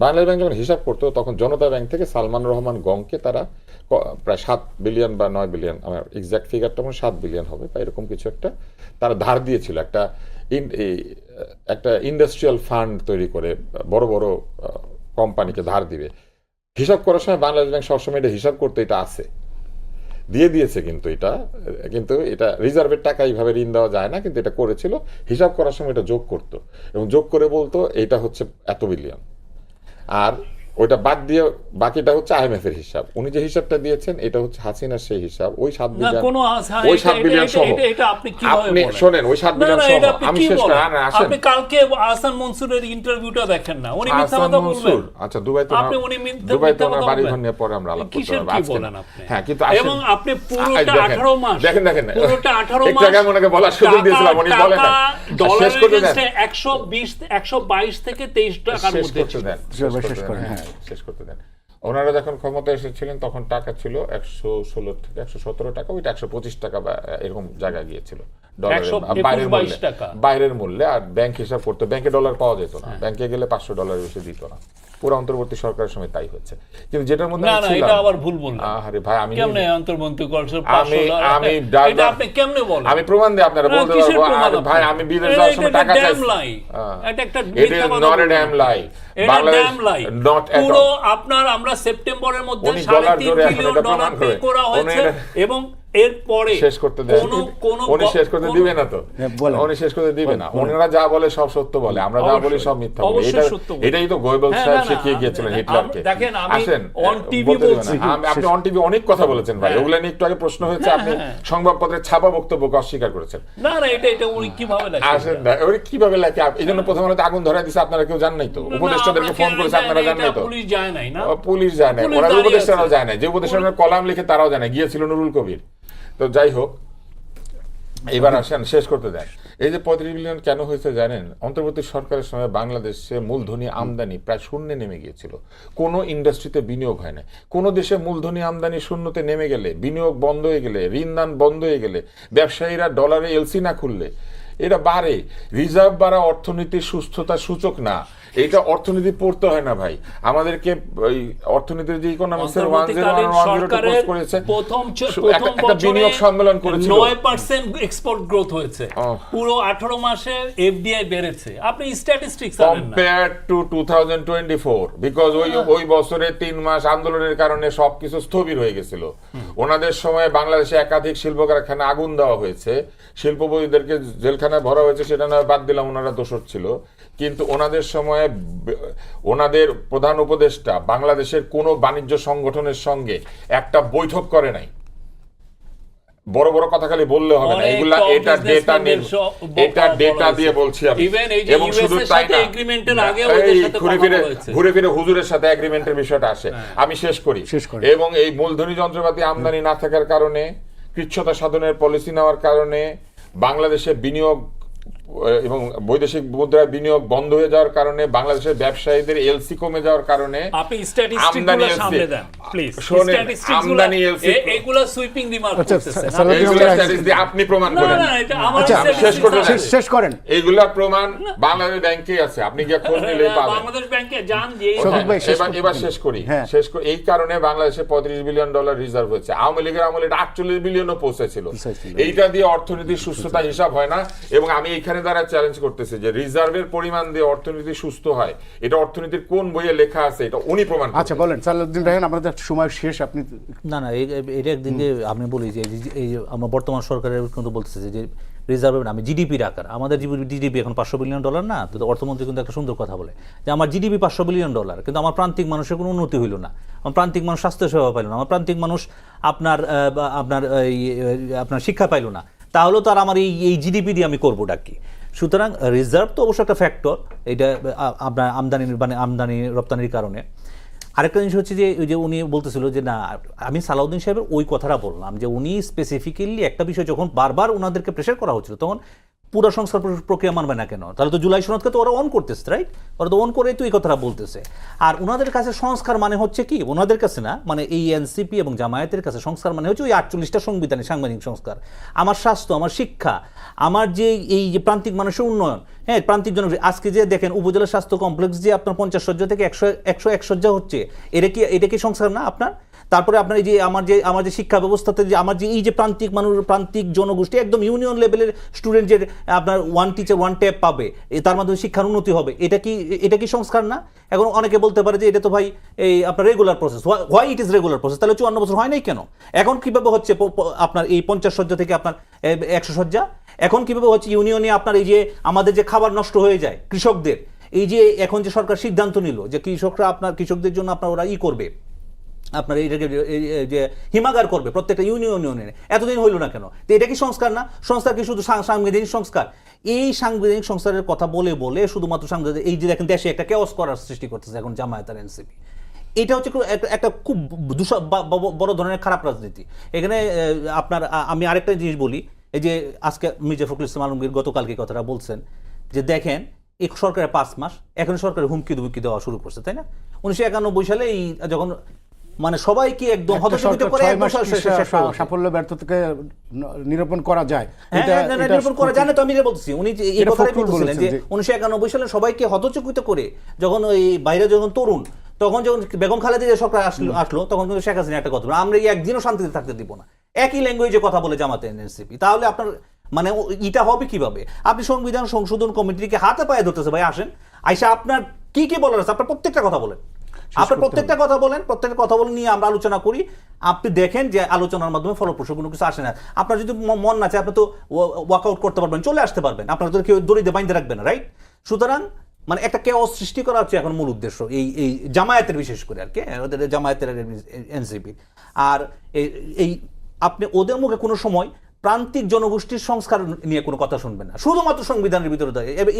বাংলাদেশ ব্যাংক যখন হিসাব করতো তখন জনতা ব্যাংক থেকে সালমান রহমান গংকে তারা প্রায় 7 বিলিয়ন বা 9 বিলিয়ন, আমার এক্সাক্ট ফিগারটা মনে 7 বিলিয়ন হবে বা এরকম কিছু একটা, তারা ধার দিয়েছিল একটা ইন্ডাস্ট্রিয়াল ফান্ড তৈরি করে বড় বড় কোম্পানিকে ধার দিবে। হিসাব করার সময় বাংলাদেশ ব্যাংক সবসময় এটা হিসাব করতে এটা আছে, দিয়ে দিয়েছে, কিন্তু এটা রিজার্ভের টাকা এইভাবে ঋণ দেওয়া যায় না, কিন্তু এটা করেছিল। হিসাব করার সময় এটা যোগ করতো এবং যোগ করে বলতো এটা হচ্ছে এত বিলিয়ন, আর ওইটা বাদ দিয়ে বাকিটা হচ্ছে IMF এর হিসাব। উনি যে হিসাবটা দিয়েছেন এটা হচ্ছে হাসিনার সেই হিসাব, ওই 7 বিলিয়ন, ওই 7 বিলিয়ন সহ। আপনি কিভাবে আপনি শোনেন, ওই 7 বিলিয়ন সহ আমি শেষ করি। আপনি কালকে আহসান মনসুরের ইন্টারভিউটা দেখেন না, উনি মিথ্যা কথা বলবেন। আচ্ছা, দুবাইতে ওনার বাড়ি ঘর নিয়ে পরে আমরা আলাপ করতে পারবো। কি বলেন আপনি? হ্যাঁ, কিন্তু এবং আপনি পুরোটা 18 মাস দেখেন পুরোটা 18 একটু মাস আগে মনে বলার সুযোগ দিয়েছিলাম, উনি বলেন না। শেষ করতে দেন। 122 থেকে 23 টাকার মধ্যে শেষ করতে দেন। ওনারা যখন ক্ষমতায় এসেছিলেন তখন টাকা ছিল 116 থেকে 117 টাকা, ওইটা 125 টাকা বা এরকম জায়গায় গিয়েছিল বাইরের মূল্যে। আর ব্যাংক হিসাব করতে, ব্যাংকে ডলার পাওয়া যেত না, ব্যাংকে গেলে $500 বেশি দিত না। পুরো অন্তর্বর্তী সরকারের সময় তাই হচ্ছে। কিন্তু যেটার মধ্যে এটা আবার ভুল বললেন। আরে ভাই, আমি কেমনে অন্তর্বর্তী সরকার এটা আপনি কেমনে বলেন? আমি প্রমাণ দিই, আপনারা বলতে পারবো। আরে ভাই, আমি বিদেশ যাওয়ার সময় টাকা চাইছি। এটা একটা মিথ্যা কথা, not a damn lie. Bangladesh not at পুরো অল। আপনার আমরা সেপ্টেম্বরের মধ্যে উনি $3.5 জোরে বিলিয়ন ডলার পে করা হয়েছে এবং এরপরে শেষ করতে দেন। উনি শেষ করতে দিবে না তো, উনি শেষ করতে দিবে না। ওনারা যা বলে সব সত্য বলে, আমরা যা বলি সব মিথ্যা বলি। এটাই তো গোয়েবলস সাহেব শিখিয়ে গিয়েছিলেন হিটলারকে। আসেন, অন টিভি বলছি, আপনি অন টিভি অনেক কথা বলেছেন ভাই, ওগুলা নিয়ে একটু আগে প্রশ্ন হয়েছে, আপনি সংবাদপত্রে ছাপা বক্তব্যকে অস্বীকার করেছেন। না এটা উনি কিভাবে লেখেন? আসেন না, উনি কিভাবে লেখে, এইজন্য প্রথম আলোতে আগুন ধরায় দিয়েছে, আপনারা কেউ জান নাই তো? উপদেষ্টাদেরকে ফোন করেছে, আপনারা জান নাই তো? পুলিশ যায় নাই না, পুলিশ যায় নাই, ওরা উপদেষ্টারাও যায় নাই, যে উপদেষ্টারা কলাম লিখে তারাও যায় না, গিয়েছিল নুরুল কবির। তো যাই হোক, এবার আসেন, শেষ করতে দেন। এই যে 35 বিলিয়ন কেন হয়েছে জানেন? অন্তর্বর্তী সরকারের সময় বাংলাদেশে মূলধনী আমদানি প্রায় শূন্যে নেমে গিয়েছিল, কোনো ইন্ডাস্ট্রিতে বিনিয়োগ হয় না। কোনো দেশে মূলধনী আমদানি শূন্যতে নেমে গেলে, বিনিয়োগ বন্ধ হয়ে গেলে, ঋণদান বন্ধ হয়ে গেলে, ব্যবসায়ীরা ডলারে এলসি না খুললে এটা বাড়ে। রিজার্ভ বাড়া অর্থনীতির সুস্থতার সূচক না, এটা অর্থনীতি পড়তে হয় না ভাই আমাদেরকে। ওই অর্থনীতির যে ইকোনমিক্সের 101 কোর্স করেছে, প্রথম একটা বিনিয়োগ সম্মেলন করেছিল, 9% এক্সপোর্ট গ্রোথ হয়েছে, পুরো 18 মাসে এফডিআই বেড়েছে। আপনি স্ট্যাটিস্টিক্স জানেন না কম্পেয়ার টু 2024, বিকজ ওই বছরে 3 মাস আন্দোলনের কারণে সবকিছু স্থবির হয়ে গেছিল। ওনাদের সময় বাংলাদেশে একাধিক শিল্প কারখানা আগুন দেওয়া হয়েছে, শিল্পপতিদেরকে জেলখানায় ভরা হয়েছে, সেটা নয় বাদ দিলাম, ওনারা দোষর ছিল। কিন্তু ওনাদের সময়ে ওনাদের প্রধান উপদেষ্টা বাংলাদেশের কোনো বাণিজ্য সংগঠনের সঙ্গে একটা বৈঠক করে নাই। বড় বড় কথা খালি বললে হবে না, এগুলা এটা ডেটা দিয়ে বলছি আমি। এবং শুধু তাই না, ঘুরে ফিরে হুজুরের সাথে এগ্রিমেন্টের বিষয়টা আসে। আমি শেষ করি। এবং এই মূলধনী যন্ত্রপাতি আমদানি না থাকার কারণে, কৃচ্ছতা সাধনের পলিসি নেওয়ার কারণে, বাংলাদেশে বিনিয়োগ এবং বৈদেশিক মুদ্রার বিনিয়োগ বন্ধ হয়ে যাওয়ার কারণে, বাংলাদেশের ব্যবসায়ীদের এলসি কমে যাওয়ার কারণে, আপনি স্ট্যাটিস্টিকগুলো সামনে দেন প্লিজ। আমদানি এলসি এগুলো সুইপিং রিমার্ক করতেছেন, এগুলো স্ট্যাটিস্টিক আপনি প্রমাণ করেন। শেষ করেন। এগুলা প্রমাণ বাংলাদেশ ব্যাংকে আছে, আপনি গিয়ে খোঁজ নিলেই পাবেন। বাংলাদেশ ব্যাংকে যান যে এবার শেষ করি। এই কারণে বাংলাদেশে $35 বিলিয়ন রিজার্ভ হয়েছে। আওয়ামী লীগের আমলে 48 বিলিয়নও পৌঁছেছিল। এইটা দিয়ে অর্থনীতির সুস্থতা হিসাব হয় না। এবং আমি এখানে দ্বারা চ্যালেঞ্জ করতেছি যে রিজার্ভের পরিমাণ দিয়ে অর্থনীতি সুস্থ হয়, এটা অর্থনীতির কোন বইয়ে লেখা আছে, এটা উনি প্রমাণ করেন। আচ্ছা বলেন সালাউদ্দিন রায়হান, আমাদের সময় শেষ। আপনি না এটা একদিকে আমি বলি যে এই যে আমার বর্তমান সরকারের কিন্তু বলতেছে যে রিজার্ভ আমি জিডিপির আকার, আমাদের জিডিপি এখন $500 বিলিয়ন না। তো অর্থমন্ত্রী কিন্তু একটা সুন্দর কথা বলে যে আমার জিডিপি $500 বিলিয়ন, কিন্তু আমার প্রান্তিক মানুষের কোনো উন্নতি হইল না, আমার প্রান্তিক মানুষ স্বাস্থ্যসেবা পাইল না, আমার প্রান্তিক মানুষ আপনার শিক্ষা পাইল না। তাহলে তো আর আমার এই জিডিপি দিয়ে আমি করবোটা কি? সুতরাং রিজার্ভ তো অবশ্য একটা ফ্যাক্টর, এটা আপনার আমদানি রপ্তানির কারণে। আরেকটা জিনিস হচ্ছে যে উনি বলতেছিল যে না, আমি সালাউদ্দিন সাহেবের ওই কথাটা বললাম যে উনি স্পেসিফিক্যালি একটা বিষয় যখন বারবার ওনাদেরকে প্রেশার করা হচ্ছিল, তখন পুরো সংস্কার প্রক্রিয়া মানবে না কেন? তাহলে তো জুলাই সনদকে তো ওরা অন করতেছে, রাইট? ওরা তো অন করেই তো এই কথাটা বলতেছে। আর ওনাদের কাছে সংস্কার মানে হচ্ছে কি, ওনাদের কাছে না, মানে এই এনসিপি এবং জামায়াতের কাছে সংস্কার মানে হচ্ছে ওই 48টা সাংবিধানিক সংস্কার। আমার স্বাস্থ্য, আমার শিক্ষা, আমার যে এই যে প্রান্তিক মানুষের উন্নয়ন, হ্যাঁ প্রান্তিক জনগোষ্ঠী, আজকে যে দেখেন উপজেলা স্বাস্থ্য কমপ্লেক্স যে আপনার 50 শয্যা থেকে 101 শয্যা হচ্ছে, এটা কি সংস্কার না আপনার? তারপরে আপনার এই যে আমার যে শিক্ষা ব্যবস্থাতে যে আমার যে এই যে প্রান্তিক মানুষ, প্রান্তিক জনগোষ্ঠী একদম ইউনিয়ন লেভেলের স্টুডেন্ট যে আপনার ওয়ান টিচার ওয়ান ট্যাব পাবে, তার মাধ্যমে শিক্ষার উন্নতি হবে, এটা কি সংস্কার না? এখন অনেকে বলতে পারে যে এটা তো ভাই এই আপনার regular process. Why it is regular process? তাহলে 54 বছর হয় নাই কেন? এখন কিভাবে হচ্ছে আপনার এই 50 শয্যা থেকে আপনার 100 শয্যা? এখন কিভাবে হচ্ছে ইউনিয়নে আপনার এই যে আমাদের যে খাবার নষ্ট হয়ে যায় কৃষকদের, এই যে এখন যে সরকার সিদ্ধান্ত নিল যে কৃষকদের জন্য আপনার ওরা করবে, আপনার এইটাকে যে হিমাগার করবে প্রত্যেকটা ইউনিয়নে, এতদিন হইল না কেন? তো এটা কি সংস্কার না? সংস্কার কি শুধু সাংবিধানিক সংস্কার? এই সাংবিধানিক সংস্কারের কথা বলে বলে শুধুমাত্র সাংবিধানিক, এই যে দেখেন দেশে একটা কেওস করার সৃষ্টি করতেছে এখন জামায়াত আর এনসিপি। এটা হচ্ছে একটা খুব বড় ধরনের খারাপ রাজনীতি এখানে। আপনার আমি আরেকটা জিনিস বলি, এই যে আজকে মির্জা ফখরুল ইসলাম আলমগীর গতকালকে কথাটা বলছেন যে দেখেন এই সরকারের 5 মাস এখন সরকারের হুমকি দুমকি দেওয়া শুরু করছে, তাই না? 1991 সালে এই যখন মানে সবাইকে একদম হতচকিত করে সাফল্য ব্যর্থতাকে নিরূপণ করা যায়, নিরূপণ করা যায় না। তো আমি বলছি উনি এই কথাই বলছিলেন যে 1991 সালে সবাইকে হতচকিত করে যখন ওই বাইরে যখন তরুণ, তখন যখন বেগম খালেদা জিয়া সরকার আসলো তখন কিন্তু শেখ হাসিনা একটা কথা বলে, আমরা একদিনও শান্তিতে থাকতে দিব না, একই ল্যাঙ্গুয়েজে কথা বলে জামাতে এনসিপি। তাহলে আপনার মানে এটা হবে কিভাবে? আপনি সংবিধান সংশোধন কমিটিকে হাতে পায়ে ধরতেছে, ভাই আসেন আইসা আপনার কি বলার আছে আপনার প্রত্যেকটা কথা বলেন, আপনার প্রত্যেকটা কথা বলে নিয়ে আমরা আলোচনা করি। আপনি দেখেন যে আলোচনার মাধ্যমে ফলপ্রসূ কোনো কিছু আসে না। আপনার যদি মন না চায় আপনি তো ওয়ার্কআউট করতে পারবেন, চলে আসতে পারবেন, আপনার তো কেউ দড়িতে বাইন্ধে রাখবেন না, রাইট? সুতরাং মানে একটা কেওস সৃষ্টি করা হচ্ছে এখন মূল উদ্দেশ্য এই জামায়াতের, বিশেষ করে আর কি ওদের জামায়াতের এনসিপি। আর এই আপনি ওদের মুখে কোনো সময় প্রান্তিক জনগোষ্ঠীর সংস্কার নিয়ে কোনো কথা শুনবেন না, শুধুমাত্র সংবিধানের ভিতরে।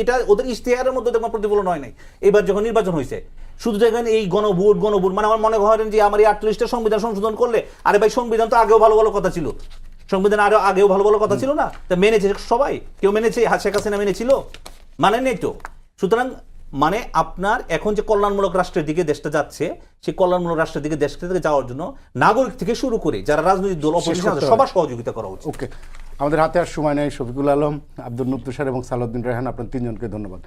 এটা ওদের ইশতেহারের মধ্যে দেখবেন প্রতিফলন হয় নাই। এবার যখন নির্বাচন হয়েছে শুধু দেখবেন এই গণভোট মানে আমার মনে করেন যে আমার এই 48টা সংবিধান সংশোধন করলে, আরে ভাই সংবিধান তো আগেও ভালো ভালো কথা ছিল, সংবিধান আগেও ভালো ভালো কথা ছিল না? তা মেনেছে সবাই? কেউ মেনেছে? শেখ হাসিনা মেনেছিল? মানে নেই তো। সুতরাং মানে আপনার এখন যে কল্যাণমূলক রাষ্ট্রের দিকে দেশটা যাচ্ছে, সেই কল্যাণমূলক রাষ্ট্রের দিকে দেশটা থেকে যাওয়ার জন্য নাগরিক থেকে শুরু করে যারা রাজনৈতিক দল অপোজিশন আছে সবার সহযোগিতা করা উচিত। ওকে, আমাদের হাতে আর সময় নেই। শফিকুল আলম, আব্দুল নুর তুষার এবং সালাউদ্দিন রায়হান, আপনার তিনজনকে ধন্যবাদ।